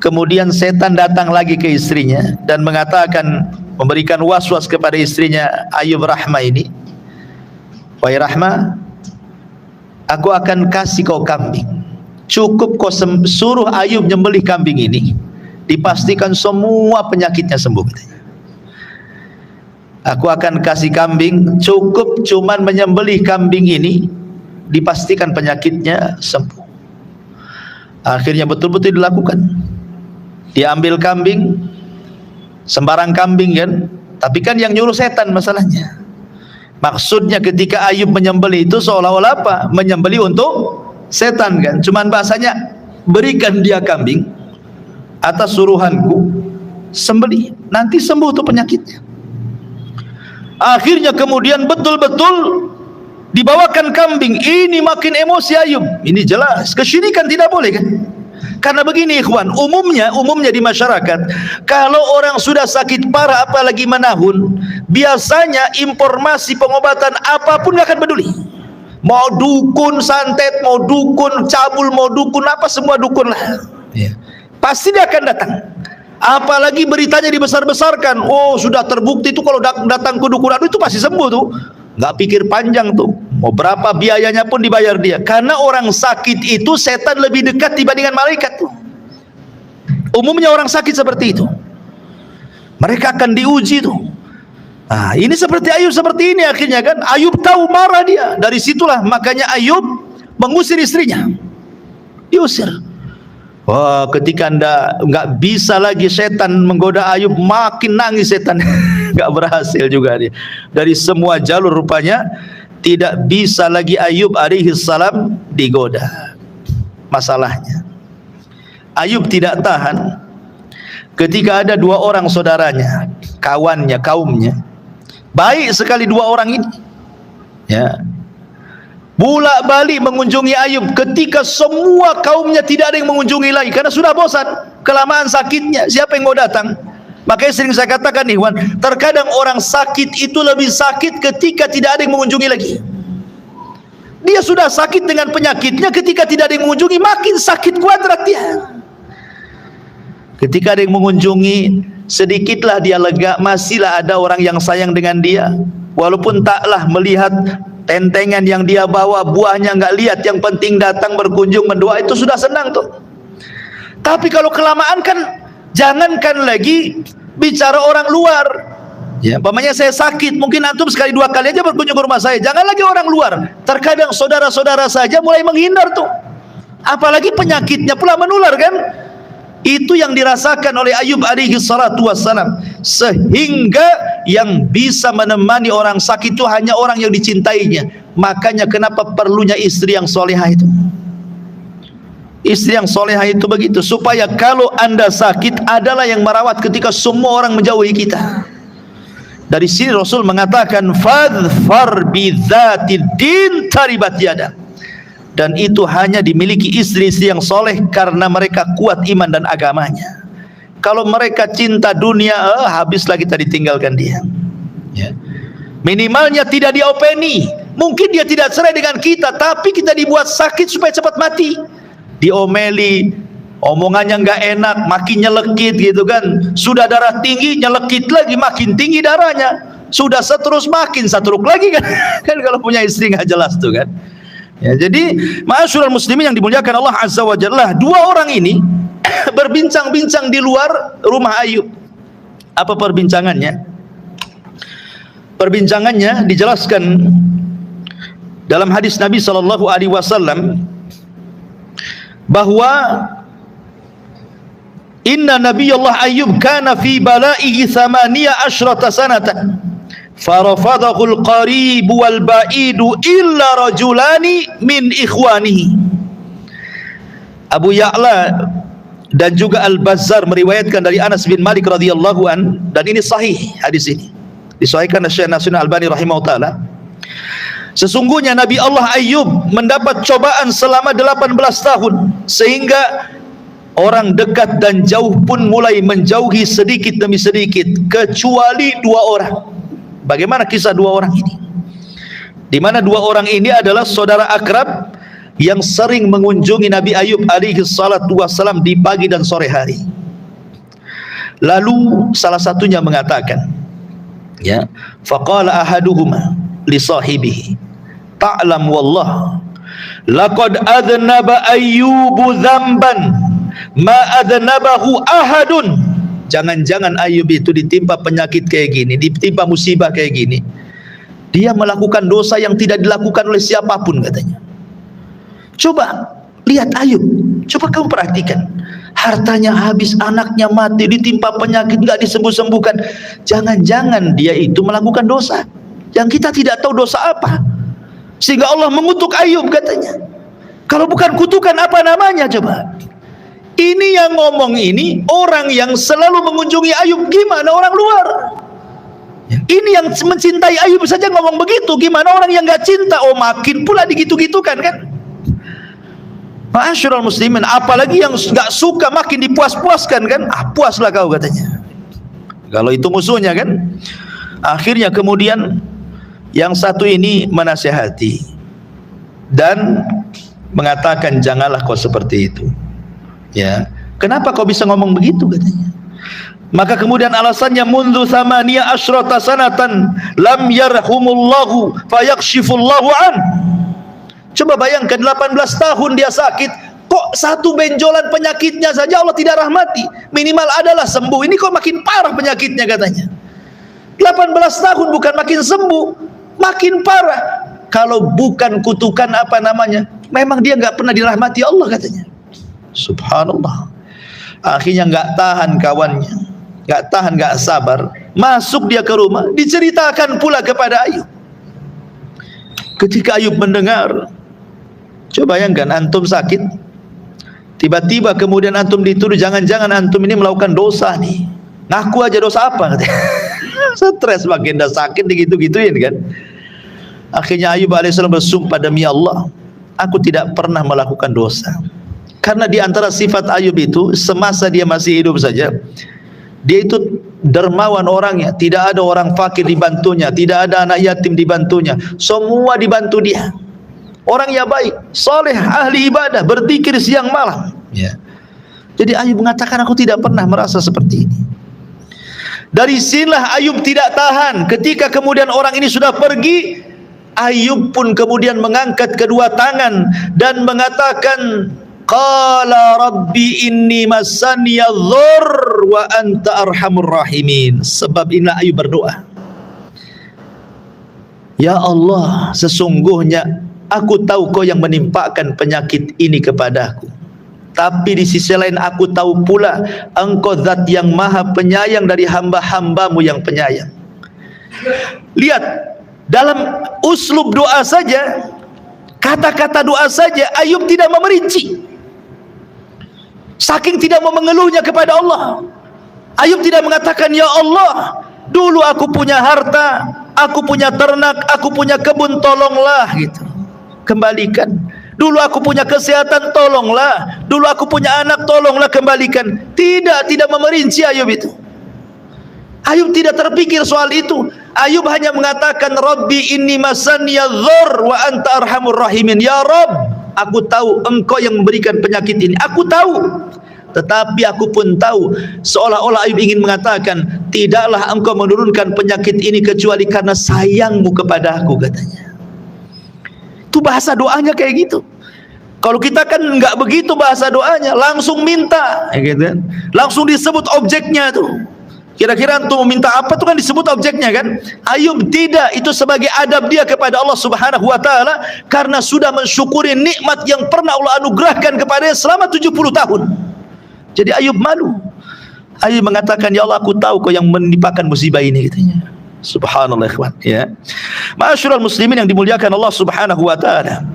Kemudian setan datang lagi ke istrinya dan mengatakan, memberikan was-was kepada istrinya Ayub Rahmah ini, wahai Rahmah, aku akan kasih kau kambing, cukup kau suruh Ayub nyembelih kambing ini, dipastikan semua penyakitnya sembuh. Aku akan kasih kambing, cukup cuman menyembelih kambing ini, dipastikan penyakitnya sembuh. Akhirnya betul-betul dilakukan. Dia ambil kambing, sembarang kambing kan, tapi kan yang nyuruh setan masalahnya. Maksudnya ketika Ayub menyembelih itu seolah-olah apa? Menyembelih untuk setan kan. Cuman bahasanya, berikan dia kambing atas suruhanku, sembelih, nanti sembuh tuh penyakitnya. Akhirnya kemudian betul-betul dibawakan kambing. Ini makin emosi Ayub. Ini jelas kesyirikan, tidak boleh kan? Karena begini ikhwan, umumnya di masyarakat, kalau orang sudah sakit parah apalagi menahun, biasanya informasi pengobatan apapun gak akan peduli. Mau dukun santet, mau dukun cabul, mau dukun apa, semua dukun lah, ya. Pasti dia akan datang. Apalagi beritanya dibesar-besarkan. Oh, sudah terbukti itu kalau datang ke dukun itu pasti sembuh tuh. Nggak pikir panjang tuh, mau berapa biayanya pun dibayar dia. Karena orang sakit itu setan lebih dekat dibandingkan malaikat tuh. Umumnya orang sakit seperti itu, mereka akan diuji tuh. Nah, ini seperti Ayub seperti ini akhirnya kan. Ayub tahu, marah dia. Dari situlah makanya Ayub mengusir istrinya, diusir. Wah, ketika nggak bisa lagi setan menggoda Ayub, makin nangis setan. Nggak berhasil juga dia. Dari semua jalur rupanya tidak bisa lagi Ayub alaihi salam digoda. Masalahnya Ayub tidak tahan ketika ada dua orang saudaranya, kawannya, kaumnya, baik sekali dua orang ini, ya, bolak-balik mengunjungi Ayub ketika semua kaumnya tidak ada yang mengunjungi lagi karena sudah bosan, kelamaan sakitnya, siapa yang mau datang? Makanya sering saya katakan nih, Wan, terkadang orang sakit itu lebih sakit ketika tidak ada yang mengunjungi lagi. Dia sudah sakit dengan penyakitnya, ketika tidak ada yang mengunjungi makin sakit kuadrat dia. Ketika ada yang mengunjungi, sedikitlah dia lega, masihlah ada orang yang sayang dengan dia, walaupun taklah melihat tentengan yang dia bawa, buahnya nggak lihat, yang penting datang berkunjung mendoa, itu sudah senang tuh. Tapi kalau kelamaan kan, jangankan lagi bicara orang luar, ya, umpamanya saya sakit, mungkin antum sekali dua kali aja berkunjung ke rumah saya, jangan lagi orang luar. Terkadang saudara-saudara saja mulai menghindar tuh, apalagi penyakitnya pula menular kan. Itu yang dirasakan oleh Ayub alaihi salatu wassalam, sehingga yang bisa menemani orang sakit itu hanya orang yang dicintainya. Makanya kenapa perlunya istri yang solehah itu. Istri yang solehah itu begitu, supaya kalau anda sakit adalah yang merawat ketika semua orang menjauhi kita. Dari sini Rasul mengatakan, fadfar bidzatid din taribat yada. Dan itu hanya dimiliki istri-istri yang soleh karena mereka kuat iman dan agamanya. Kalau mereka cinta dunia, habislah kita ditinggalkan dia, ya. Minimalnya tidak diopeni. Mungkin dia tidak cerai dengan kita, tapi kita dibuat sakit supaya cepat mati. Diomeli, omongannya nggak enak, makin nyelekit gitu kan. Sudah darah tinggi, nyelekit lagi, makin tinggi darahnya. Sudah seterus makin satruk lagi kan. Kan kalau punya istri nggak jelas tuh kan. Ya, jadi ma'asyiral muslimin yang dimuliakan Allah Azza wa Jalla, dua orang ini berbincang-bincang di luar rumah Ayub. Apa perbincangannya? Perbincangannya dijelaskan dalam hadis Nabi sallallahu alaihi wasallam bahwa inna nabiyallah Ayyub kana fi balaihi 18 sanatan farafadahu al-qarib wal ba'id illa rajulani min ikhwanihi. Abu Ya'la dan juga Al-Bazzar meriwayatkan dari Anas bin Malik radhiyallahu an, dan ini sahih hadis ini. Disahihkan oleh Syekh Nasruddin Albani rahimahullah taala. Sesungguhnya Nabi Allah Ayyub mendapat cobaan selama 18 tahun, sehingga orang dekat dan jauh pun mulai menjauhi sedikit demi sedikit, kecuali dua orang. Bagaimana kisah dua orang ini? Di mana dua orang ini adalah saudara akrab yang sering mengunjungi Nabi Ayyub alaihi salatu wassalam di pagi dan sore hari. Lalu salah satunya mengatakan, ya, faqala ahaduhuma li sahibihi, ta'lam wallah laqad adnaba ayyubu dzamban ma adnabahu ahadun. Jangan-jangan Ayub itu ditimpa penyakit kayak gini, ditimpa musibah kayak gini, dia melakukan dosa yang tidak dilakukan oleh siapapun katanya. Coba lihat Ayub, coba kamu perhatikan, hartanya habis, anaknya mati, ditimpa penyakit nggak disembuh-sembuhkan. Jangan-jangan dia itu melakukan dosa yang kita tidak tahu dosa apa, sehingga Allah mengutuk Ayub katanya. Kalau bukan kutukan apa namanya coba? Ini yang ngomong ini orang yang selalu mengunjungi Ayub, gimana orang luar? Ini yang mencintai Ayub saja ngomong begitu, gimana orang yang nggak cinta? Oh, makin pula digitu-gitukan kan? Ma'asyiral muslimin, apalagi yang nggak suka makin dipuas-puaskan kan? Ah, puaslah kau katanya. Kalau itu musuhnya kan? Akhirnya kemudian yang satu ini menasihati dan mengatakan, janganlah kau seperti itu. Ya, kenapa kau bisa ngomong begitu katanya? Maka kemudian alasannya, mundu thamaniya asyrata sanatan lam yarhumullahu fayakshifullahu an. Coba bayangkan 18 tahun dia sakit, kok satu benjolan penyakitnya saja Allah tidak rahmati. Minimal adalah sembuh, ini kok makin parah penyakitnya katanya. 18 tahun bukan makin sembuh, makin parah. Kalau bukan kutukan apa namanya, memang dia nggak pernah dirahmati Allah katanya. Subhanallah. Akhirnya nggak tahan kawannya, nggak tahan, nggak sabar, masuk dia ke rumah, diceritakan pula kepada Ayub. Ketika Ayub mendengar, coba bayangkan antum sakit, tiba-tiba kemudian antum dituduh jangan-jangan antum ini melakukan dosa nih. Ngaku aja dosa apa? Stres, makin dah sakit digitu-gituin kan. Akhirnya Ayub alaihissalam bersumpah, demi Allah, aku tidak pernah melakukan dosa. Karena di antara sifat Ayub itu, semasa dia masih hidup saja, dia itu dermawan orangnya, tidak ada orang fakir dibantunya, tidak ada anak yatim dibantunya, semua dibantu dia. Orangnya baik, soleh, ahli ibadah, berzikir siang malam. Ya. Jadi Ayub mengatakan, aku tidak pernah merasa seperti ini. Dari sinilah Ayub tidak tahan. Ketika kemudian orang ini sudah pergi, Ayub pun kemudian mengangkat kedua tangan dan mengatakan, qala rabbi inni massaniya dhurr wa anta arhamur rahimin. Sebab inilah Ayub berdoa, ya Allah, sesungguhnya aku tahu kau yang menimpakan penyakit ini kepadaku, tapi di sisi lain aku tahu pula engkau zat yang maha penyayang dari hamba-hambamu yang penyayang. Lihat, dalam uslub doa saja, kata-kata doa saja, Ayub tidak memerinci. Saking tidak mau mengeluhnya kepada Allah, Ayub tidak mengatakan, ya Allah, dulu aku punya harta, aku punya ternak, aku punya kebun, tolonglah gitu, kembalikan. Dulu aku punya kesehatan, tolonglah. Dulu aku punya anak, tolonglah, kembalikan. Tidak memerinci Ayub itu. Ayub tidak terpikir soal itu. Ayub hanya mengatakan, Rabbi inni masaniya dhur wa anta arhamur rahimin. Ya Rabb, aku tahu engkau yang memberikan penyakit ini, aku tahu. Tetapi aku pun tahu, seolah-olah Ayub ingin mengatakan, tidaklah engkau menurunkan penyakit ini kecuali karena sayangmu kepada aku, katanya. Itu bahasa doanya kayak gitu. Kalau kita kan nggak begitu bahasa doanya, langsung minta, gitu. Langsung disebut objeknya tuh. Kira-kira untuk meminta apa tuh kan disebut objeknya kan. Ayub tidak, itu sebagai adab dia kepada Allah Subhanahu wa taala karena sudah mensyukuri nikmat yang pernah Allah anugerahkan kepadanya selama 70 tahun. Jadi Ayub malu. Ayub mengatakan, ya Allah, aku tahu kau yang menimpakan musibah ini, katanya. Subhanallah, ikhwan, ya. Ma'asyiral muslimin yang dimuliakan Allah Subhanahu wa taala.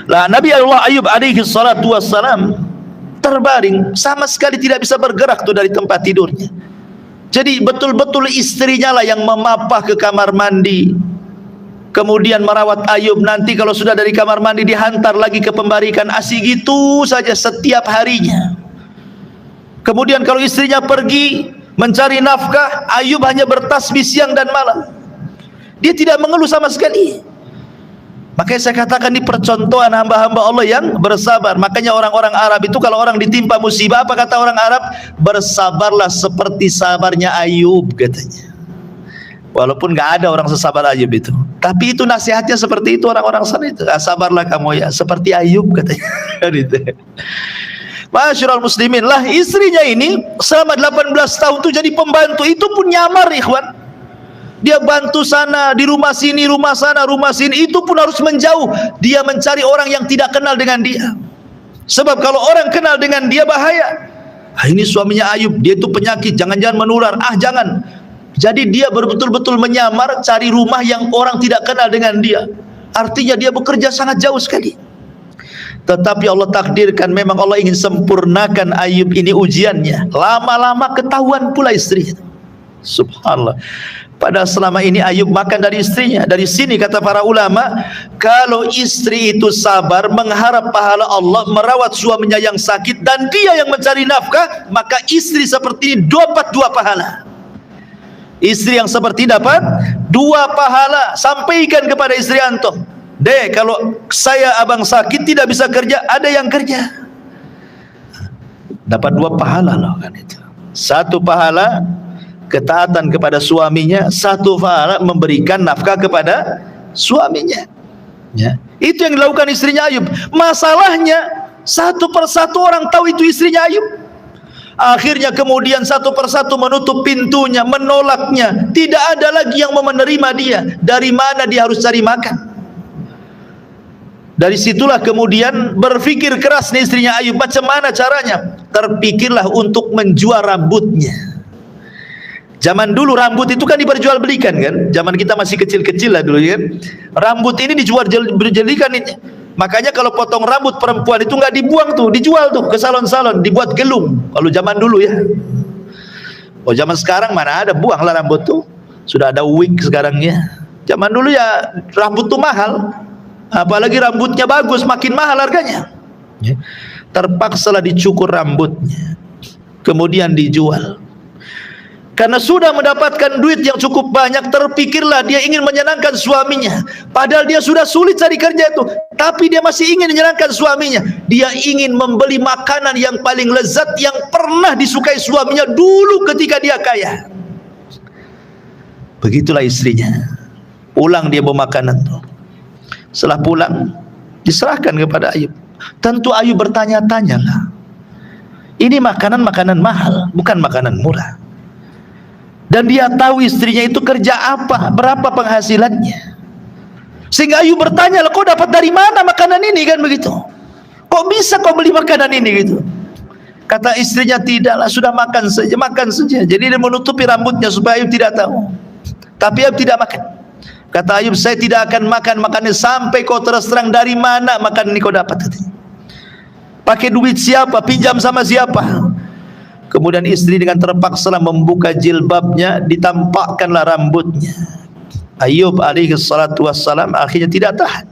Lah Nabi Allah Ayub alaihi salatu wassalam terbaring, sama sekali tidak bisa bergerak tuh dari tempat tidurnya. Jadi betul-betul istrinya lah yang memapah ke kamar mandi, kemudian merawat Ayub. Nanti kalau sudah dari kamar mandi dihantar lagi ke pembarikan ASI, gitu saja setiap harinya. Kemudian kalau istrinya pergi mencari nafkah, Ayub hanya bertasbih siang dan malam. Dia tidak mengeluh sama sekali. Makanya saya katakan ini percontohan hamba-hamba Allah yang bersabar. Makanya orang-orang Arab itu kalau orang ditimpa musibah, apa kata orang Arab? Bersabarlah seperti sabarnya Ayub, katanya. Walaupun gak ada orang sesabar Ayub itu, tapi itu nasihatnya seperti itu orang-orang sana itu. Sabarlah kamu ya seperti Ayub, katanya. Masyarul muslimin, lah istrinya ini selama 18 tahun itu jadi pembantu, itu pun nyamar, ikhwan. Dia bantu sana, di rumah sini, rumah sana, rumah sini, itu pun harus menjauh. Dia mencari orang yang tidak kenal dengan dia. Sebab kalau orang kenal dengan dia bahaya. Ini suaminya Ayub, dia itu penyakit, jangan-jangan menular. Jangan. Jadi dia betul-betul menyamar cari rumah yang orang tidak kenal dengan dia. Artinya dia bekerja sangat jauh sekali. Tetapi Allah takdirkan, memang Allah ingin sempurnakan Ayub ini ujiannya. Lama-lama ketahuan pula istrinya. Subhanallah. Padahal selama ini Ayub makan dari istrinya. Dari sini kata para ulama, kalau istri itu sabar, mengharap pahala Allah, merawat suaminya yang sakit, dan dia yang mencari nafkah, maka istri seperti ini dapat 2 pahala. Istri yang seperti dapat 2 pahala. Sampaikan kepada istri antum, Dek, kalau saya abang sakit tidak bisa kerja, ada yang kerja. Dapat 2 pahala loh kan itu. 1 pahala ketaatan kepada suaminya, 1 pahala memberikan nafkah kepada suaminya. Ya. Itu yang dilakukan istrinya Ayub. Masalahnya satu persatu orang tahu itu istrinya Ayub. Akhirnya kemudian satu persatu menutup pintunya, menolaknya. Tidak ada lagi yang mau menerima dia. Dari mana dia harus cari makan? Dari situlah kemudian berpikir keras nih istrinya Ayub, macam mana caranya? Terpikirlah untuk menjual rambutnya. Zaman dulu rambut itu kan diperjualbelikan kan? Zaman kita masih kecil-kecil lah dulu kan. Rambut ini dijual-belikan ini. Makanya kalau potong rambut perempuan itu nggak dibuang tuh, dijual tuh ke salon-salon, dibuat gelung. Kalau zaman dulu ya. Oh zaman sekarang mana ada, buanglah rambut tuh. Sudah ada wig sekarang ya. Zaman dulu ya rambut tuh mahal. Apalagi rambutnya bagus, makin mahal harganya. Terpaksalah dicukur rambutnya, kemudian dijual. Karena sudah mendapatkan duit yang cukup banyak, terpikirlah dia ingin menyenangkan suaminya. Padahal dia sudah sulit cari kerja itu, tapi dia masih ingin menyenangkan suaminya. Dia ingin membeli makanan yang paling lezat yang pernah disukai suaminya dulu ketika dia kaya. Begitulah istrinya. Pulang dia bawa makanan tuh. Setelah pulang diserahkan kepada Ayub. Tentu Ayub bertanya-tanya lah, ini makanan mahal, bukan makanan murah. Dan dia tahu istrinya itu kerja apa, berapa penghasilannya. Sehingga Ayub bertanya, kau dapat dari mana makanan ini kan begitu? Kok bisa kau beli makanan ini gitu? Kata istrinya, tidaklah, sudah makan saja. Jadi dia menutupi rambutnya supaya Ayub tidak tahu. Tapi Ayub tidak makan. Kata Ayub, saya tidak akan makan makannya sampai kau terus terang dari mana makanan ini kau dapat. Pakai duit siapa, pinjam sama siapa? Kemudian istri dengan terpaksa membuka jilbabnya, ditampakkanlah rambutnya. Ayub alaihi salatu wassalam akhirnya tidak tahan.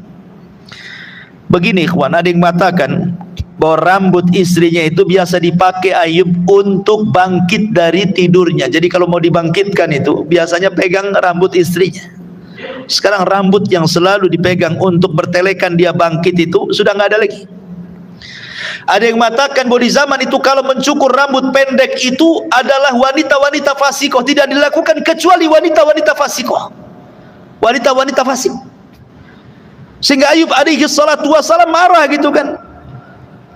Begini ikhwan, ada yang mengatakan bahwa rambut istrinya itu biasa dipakai Ayub untuk bangkit dari tidurnya. Jadi kalau mau dibangkitkan itu biasanya pegang rambut istrinya. Sekarang rambut yang selalu dipegang untuk bertelekan dia bangkit itu sudah nggak ada lagi. Ada yang mengatakan bahwa di zaman itu kalau mencukur rambut pendek itu adalah wanita-wanita fasikoh, tidak dilakukan kecuali wanita-wanita fasikoh, wanita-wanita fasik. Sehingga Ayub alaihi salatu wassalam marah gitu kan.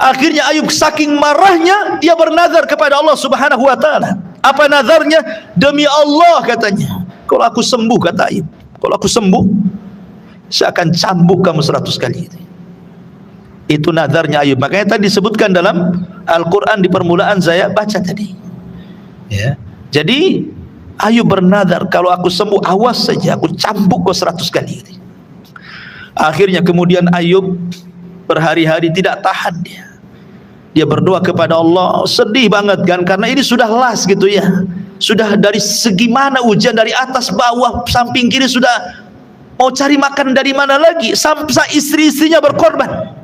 Akhirnya Ayub saking marahnya dia bernazar kepada Allah Subhanahu wa taala. Apa nazarnya? Demi Allah katanya, kalau aku sembuh, kata Ayub, kalau aku sembuh saya akan cambuk kamu 100 kali. Itu nazarnya Ayub. Makanya tadi disebutkan dalam Al-Quran di permulaan saya baca tadi ya. Jadi Ayub bernazar, kalau aku sembuh awas saja aku cambuk kau 100 kali. Akhirnya kemudian Ayub berhari-hari tidak tahan dia berdoa kepada Allah, sedih banget kan, karena ini sudah las gitu ya, sudah dari segi mana ujian, dari atas bawah samping kiri, sudah mau cari makan dari mana lagi, sampai istri-istrinya berkorban.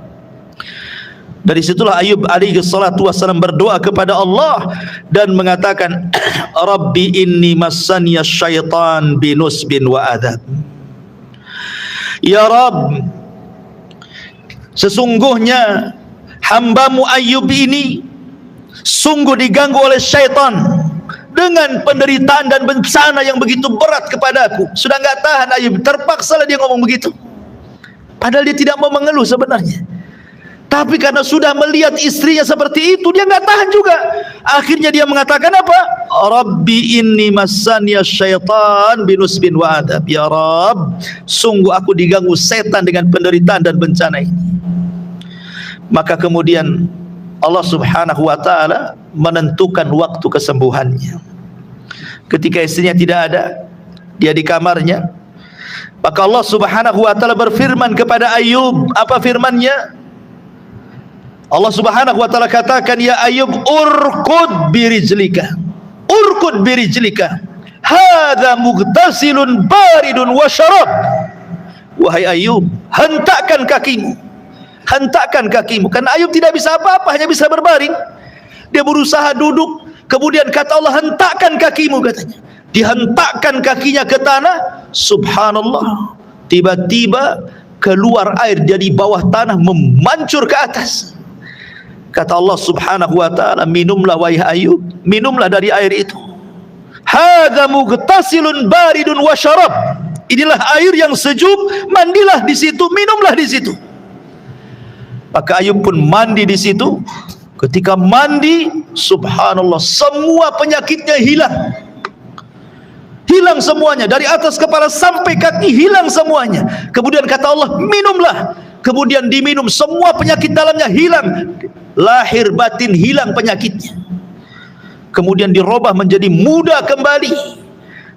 Dari situlah Ayub alaihi salatu wassalam berdoa kepada Allah dan mengatakan, Rabbi inni massaniya syaitan binusbin wa adab. Ya Rabb, sesungguhnya hambamu Ayub ini sungguh diganggu oleh syaitan dengan penderitaan dan bencana yang begitu berat kepadaku. Sudah nggak tahan Ayub, terpaksalah dia ngomong begitu, padahal dia tidak mau mengeluh sebenarnya, tapi karena sudah melihat istrinya seperti itu dia nggak tahan juga. Akhirnya dia mengatakan apa? Rabbi inni massaniya syaitan binusbin wa adab. Ya Rabb, sungguh aku diganggu setan dengan penderitaan dan bencana ini. Maka kemudian Allah Subhanahu wa taala menentukan waktu kesembuhannya. Ketika istrinya tidak ada, dia di kamarnya, maka Allah Subhanahu wa taala berfirman kepada Ayub. Apa firman-Nya? Allah Subhanahu wa taala katakan, ya Ayub, urkud birijlika, urkud birijlika, hadza mughtasilun baridun wa syarab. Wahai Ayub, hentakkan kakimu, hentakkan kakimu. Karena Ayub tidak bisa apa-apa, hanya bisa berbaring. Dia berusaha duduk, kemudian kata Allah, hentakkan kakimu, katanya. Dihentakkan kakinya ke tanah, subhanallah, tiba-tiba keluar air dari bawah tanah memancur ke atas. Kata Allah Subhanahu wa taala, minumlah wahai Ayub, minumlah dari air itu. Hadza mughtasilun baridun wa syarab. Inilah air yang sejuk, mandilah di situ, minumlah di situ. Maka Ayub pun mandi di situ. Ketika mandi, subhanallah, semua penyakitnya hilang. Hilang semuanya, dari atas kepala sampai kaki hilang semuanya. Kemudian kata Allah, minumlah. Kemudian diminum, semua penyakit dalamnya hilang. Lahir batin hilang penyakitnya. Kemudian dirubah menjadi muda kembali.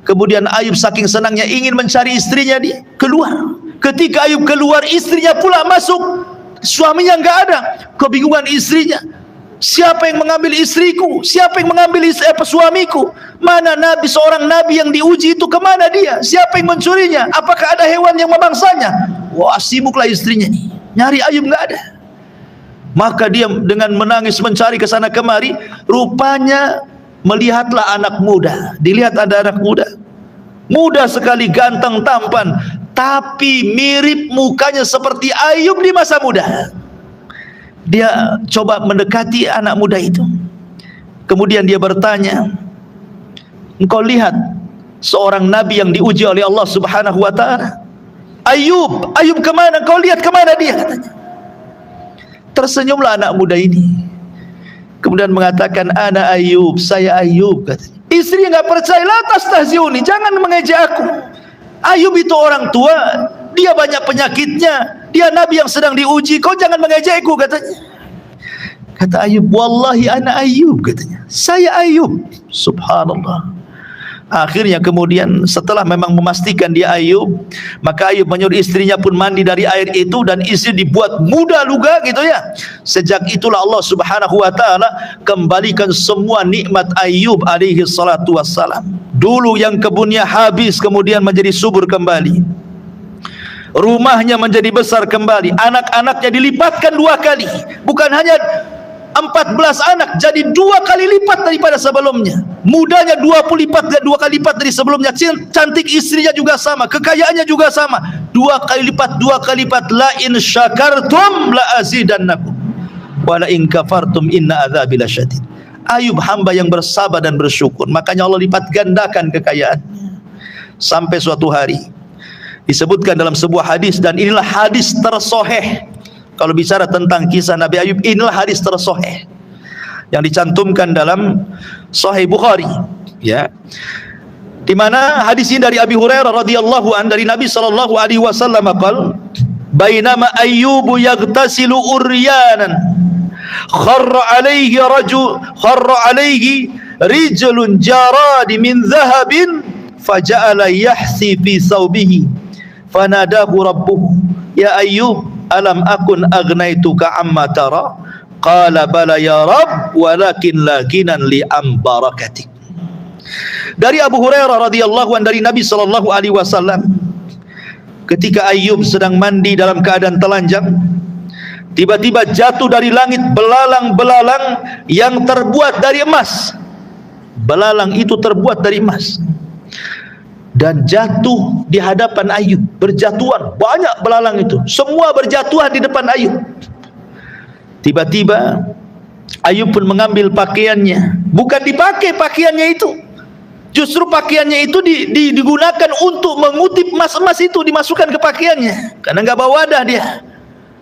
Kemudian Ayub saking senangnya ingin mencari istrinya, dia keluar. Ketika Ayub keluar, istrinya pula masuk. Suaminya enggak ada. Kebingungan istrinya, siapa yang mengambil istriku? Siapa yang mengambil suamiku? Mana nabi, seorang nabi yang diuji itu, kemana dia? Siapa yang mencurinya? Apakah ada hewan yang memangsanya? Wah, sibuklah istrinya nih, nyari Ayub enggak ada. Maka dia dengan menangis mencari ke sana kemari. Rupanya melihatlah anak muda. Dilihat ada anak muda, muda sekali, ganteng, tampan, tapi mirip mukanya seperti Ayub di masa muda. Dia coba mendekati anak muda itu. Kemudian dia bertanya, engkau lihat seorang nabi yang diuji oleh Allah Subhanahu wa taala? Ayub, Ayub kemana? Kau lihat kemana dia? Katanya. Tersenyumlah anak muda ini, kemudian mengatakan, ana Ayub, saya Ayub, katanya. Istrinya nggak percaya, la tastahziuni, jangan mengejek aku. Ayub itu orang tua, dia banyak penyakitnya, dia nabi yang sedang diuji, kau jangan mengejekku, katanya. Kata Ayub, wallahi ana Ayub, katanya, saya Ayub. Subhanallah. Akhirnya kemudian setelah memang memastikan dia Ayub, maka Ayub menyuruh istrinya pun mandi dari air itu, dan istri dibuat muda juga gitu ya. Sejak itulah Allah Subhanahu wa taala kembalikan semua nikmat Ayub alaihi salatu wassalam. Dulu yang kebunnya habis kemudian menjadi subur kembali. Rumahnya menjadi besar kembali, anak-anaknya dilipatkan 2 kali, bukan hanya 14 anak, jadi 2 kali lipat daripada sebelumnya. Mudanya 2 kali lipat dari sebelumnya. Cantik istrinya juga sama, kekayaannya juga sama, 2 kali lipat. La in syakartum la azidannakum wa la in kafartum inna adzabi lasyadid. Ayub hamba yang bersabar dan bersyukur, makanya Allah lipat gandakan kekayaannya. Sampai suatu hari disebutkan dalam sebuah hadis, dan inilah hadis tersoheh. Kalau bicara tentang kisah Nabi Ayub, inilah hadis tersoheh yang dicantumkan dalam Sahih Bukhari, ya, di mana hadis ini dari Abi Hurairah radhiyallahu an, dari Nabi sallallahu alaihi wasallam qala, bainama ayyubu yaghtasilu uryanan kharra alaihi rijlun jaradi min dhahabin faja'ala yahsi fi thawbihi fanadahu rabbuhu ya Ayyub alam akun agnaituka amma tara qala bala ya Rabb walakin lakinan li ambarakatik. Dari Abu Hurairah radhiyallahu anhu, dari Nabi sallallahu alaihi wasallam, ketika Ayyub sedang mandi dalam keadaan telanjang, tiba-tiba jatuh dari langit belalang-belalang yang terbuat dari emas. Belalang itu terbuat dari emas dan jatuh di hadapan Ayub. Berjatuhan, banyak belalang itu, semua berjatuhan di depan Ayub. Tiba-tiba Ayub pun mengambil pakaiannya, bukan dipakai pakaiannya itu, justru pakaiannya itu digunakan untuk mengutip emas-emas itu, dimasukkan ke pakaiannya, karena nggak bawa wadah dia.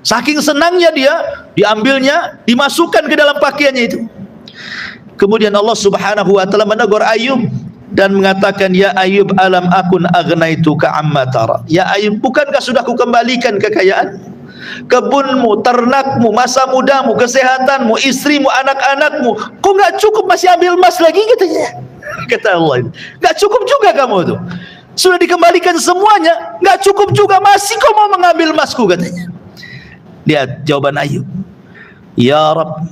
Saking senangnya dia, diambilnya, dimasukkan ke dalam pakaiannya itu. Kemudian Allah Subhanahu wa taala menegur Ayub dan mengatakan, ya Ayub alam akun agnaituka amma tara. Ya Ayub, bukankah sudah kukembalikan kekayaan, kebunmu, ternakmu, masa mudamu, kesehatanmu, istrimu, anak-anakmu? Kok nggak cukup masih ambil emas lagi, katanya. Kata Allah, nggak cukup juga kamu tuh, sudah dikembalikan semuanya, nggak cukup juga, masih kau mau mengambil emasku, katanya. Lihat jawaban Ayub, ya Rabb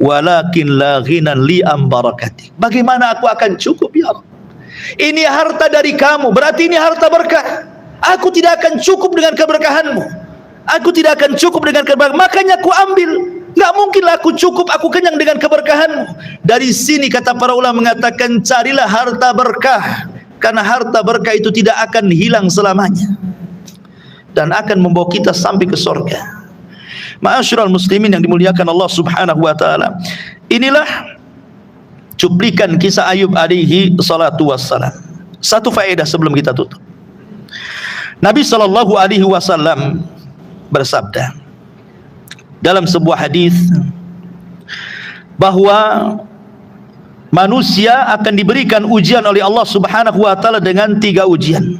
walakin la ghinan li am barakati. Bagaimana aku akan cukup, ya Rabb? Ini harta dari kamu, berarti ini harta berkah. Aku tidak akan cukup dengan keberkahanmu, aku tidak akan cukup dengan keberkahan, makanya aku ambil. Nggak mungkinlah aku cukup, aku kenyang dengan keberkahanmu. Dari sini kata para ulama mengatakan, carilah harta berkah, karena harta berkah itu tidak akan hilang selamanya dan akan membawa kita sampai ke surga. Ma'asyiral muslimin yang dimuliakan Allah Subhanahu wa taala, inilah cuplikan kisah Ayub alaihi salatu wassalam. Satu faedah sebelum kita tutup. Nabi sallallahu alaihi wasallam bersabda dalam sebuah hadis bahwa manusia akan diberikan ujian oleh Allah Subhanahu wa taala dengan 3 ujian.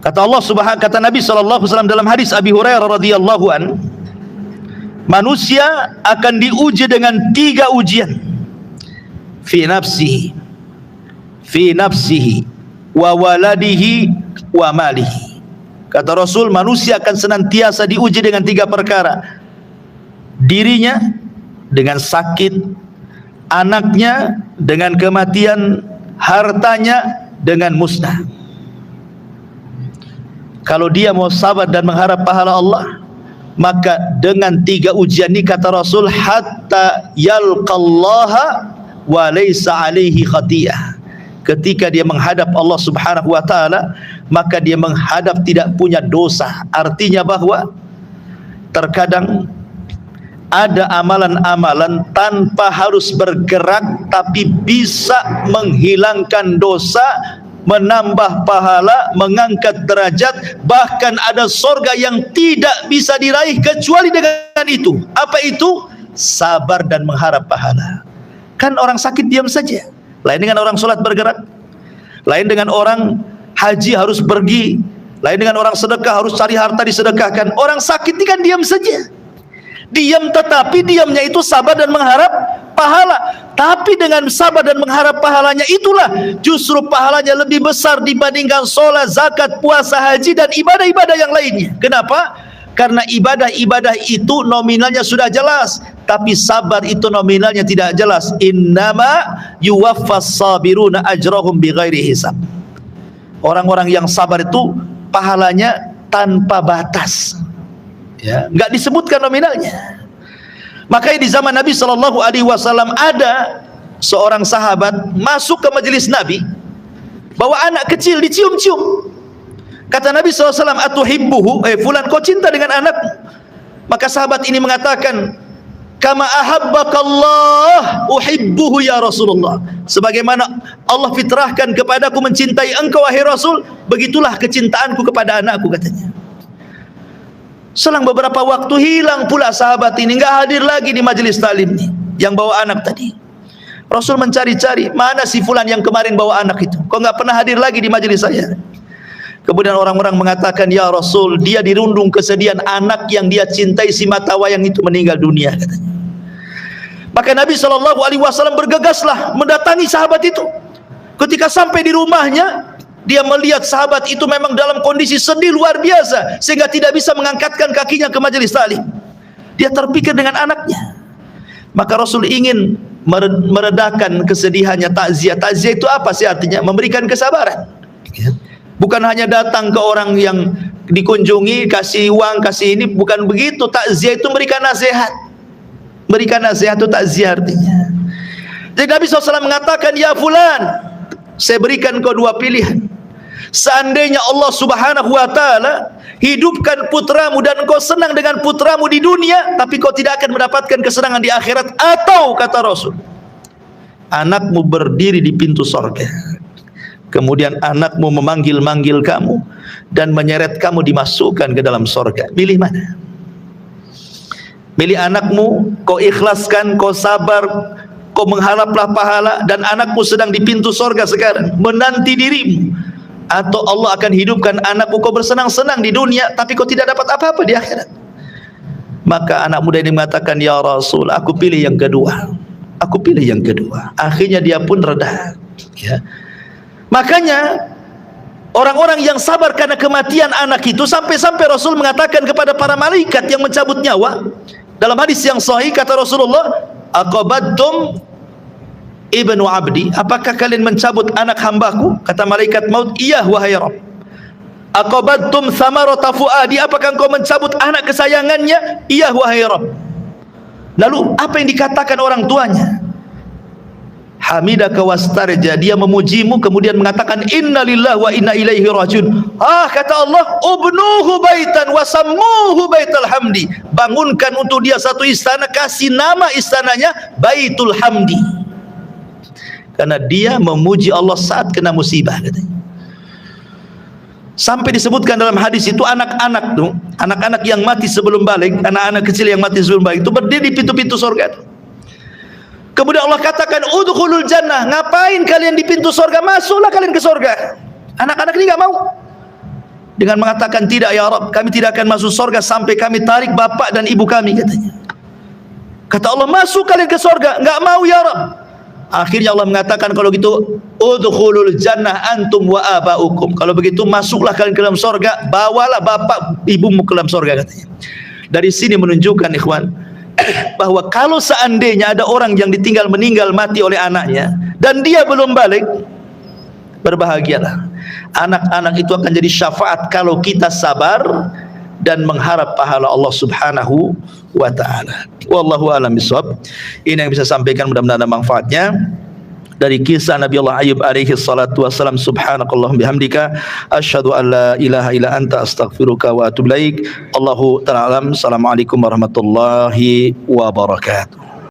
Kata Nabi sallallahu alaihi wasallam dalam hadis Abi Hurairah radhiyallahu an, manusia akan diuji dengan 3 ujian. Fi nafsihi wa waladihi wa malihi. Kata Rasul, manusia akan senantiasa diuji dengan 3 perkara. Dirinya dengan sakit, anaknya dengan kematian, hartanya dengan musnah. Kalau dia mau sabar dan mengharap pahala Allah, maka dengan 3 ujian ini kata Rasul, hatta yalqallaha wa laysa alaihi khatiyah. Ketika dia menghadap Allah Subhanahu wa taala, maka dia menghadap tidak punya dosa. Artinya bahwa terkadang ada amalan-amalan tanpa harus bergerak tapi bisa menghilangkan dosa, menambah pahala, mengangkat derajat, bahkan ada surga yang tidak bisa diraih kecuali dengan itu. Apa itu? Sabar dan mengharap pahala. Kan orang sakit diam saja, lain dengan orang sholat bergerak, lain dengan orang haji harus pergi, lain dengan orang sedekah harus cari harta disedekahkan. Orang sakit ini kan diam saja, diam, tetapi diamnya itu sabar dan mengharap pahala. Tapi dengan sabar dan mengharap pahalanya itulah justru pahalanya lebih besar dibandingkan sholat, zakat, puasa, haji dan ibadah-ibadah yang lainnya. Kenapa? Karena ibadah-ibadah itu nominalnya sudah jelas, tapi sabar itu nominalnya tidak jelas. Innama yuwaffas sabiruna ajrahum bighairi hisab. Orang-orang yang sabar itu pahalanya tanpa batas. Ya, enggak disebutkan nominalnya. Makanya di zaman Nabi SAW ada seorang sahabat masuk ke majelis Nabi, bawa anak kecil dicium-cium. Kata Nabi SAW, atuhibbuhu, fulan, kau cinta dengan anakmu? Maka sahabat ini mengatakan, kama ahabbakallah uhibbuhu ya Rasulullah. Sebagaimana Allah fitrahkan kepadaku mencintai engkau wahai Rasul, begitulah kecintaanku kepada anakku, katanya. Selang beberapa waktu hilang pula sahabat ini, enggak hadir lagi di majelis taklim ini, yang bawa anak tadi. Rasul mencari-cari, mana si fulan yang kemarin bawa anak itu? Kok enggak pernah hadir lagi di majelis saya? Kemudian orang-orang mengatakan, ya Rasul, dia dirundung kesedihan anak yang dia cintai, si mata wayang itu meninggal dunia, katanya. Maka Nabi SAW bergegaslah mendatangi sahabat itu. Ketika sampai di rumahnya, dia melihat sahabat itu memang dalam kondisi sedih luar biasa, sehingga tidak bisa mengangkatkan kakinya ke majelis taklim. Dia terpikir dengan anaknya. Maka Rasul ingin meredakan kesedihannya, takziah. Takziah itu apa sih artinya? Memberikan kesabaran. Bukan hanya datang ke orang yang dikunjungi, kasih uang, kasih ini, bukan begitu. Takziah itu memberikan nasihat. Berikan nasihat itu takziah artinya. Jadi Nabi SAW mengatakan, ya fulan, saya berikan kau dua pilihan. Seandainya Allah Subhanahu wa ta'ala hidupkan putramu dan kau senang dengan putramu di dunia, tapi kau tidak akan mendapatkan kesenangan di akhirat. Atau, kata Rasul, anakmu berdiri di pintu sorga, kemudian anakmu memanggil-manggil kamu dan menyeret kamu dimasukkan ke dalam sorga. Pilih mana? Pilih anakmu, kau ikhlaskan, kau sabar, kau mengharaplah pahala, dan anakmu sedang di pintu sorga sekarang menanti dirimu. Atau Allah akan hidupkan anakmu, kau bersenang-senang di dunia, tapi kau tidak dapat apa-apa di akhirat. Maka anak muda ini mengatakan, ya Rasul, aku pilih yang kedua. Aku pilih yang kedua. Akhirnya dia pun reda. Ya. Makanya orang-orang yang sabar karena kematian anak itu, sampai-sampai Rasul mengatakan kepada para malaikat yang mencabut nyawa, dalam hadis yang sahih kata Rasulullah, aqabadtum ibnu abdi, apakah kalian mencabut anak hambaku? Kata malaikat maut, iya wahai Rabb. Aqabadtum thamarata fuadi, apakah engkau mencabut anak kesayangannya? Iya wahai Rabb. Lalu apa yang dikatakan orang tuanya? Hamidaka wastarja, dia memujimu kemudian mengatakan inna lillahi wa inna ilaihi rajiun. Kata Allah, ubnuhu baitan wasammuhu baitul hamdi, bangunkan untuk dia satu istana, kasih nama istananya Baitul Hamdi, karena dia memuji Allah saat kena musibah, katanya. Sampai disebutkan dalam hadis itu anak-anak tuh, anak-anak yang mati sebelum balik, anak-anak kecil yang mati sebelum balik itu berdiri di pintu-pintu surga tuh. Kemudian Allah katakan, udkhulul jannah, ngapain kalian di pintu surga? Masuklah kalian ke surga. Anak-anak ini enggak mau. Dengan mengatakan, tidak ya Rabb, kami tidak akan masuk surga sampai kami tarik bapak dan ibu kami, katanya. Kata Allah, masuk kalian ke surga. Enggak mau ya Rabb. Akhirnya Allah mengatakan, kalau gitu udkhulul jannah antum wa abaukum, kalau begitu masuklah kalian ke dalam surga, bawalah bapak ibumu ke dalam surga, katanya. Dari sini menunjukkan ikhwan, bahwa kalau seandainya ada orang yang ditinggal meninggal mati oleh anaknya dan dia belum balik, berbahagialah. Anak-anak itu akan jadi syafaat kalau kita sabar dan mengharap pahala Allah Subhanahu wa ta'ala. Wallahu a'lam bishawab. Ini yang bisa sampaikan, mudah-mudahan ada manfaatnya dari kisah Nabi Allah Ayyub alaihi salatu wassalam. Subhanakallahumma bihamdika asyhadu an la ilaha illa anta astaghfiruka wa atubu ilaik. Allahu ta'ala alam. Assalamualaikum warahmatullahi wabarakatuh.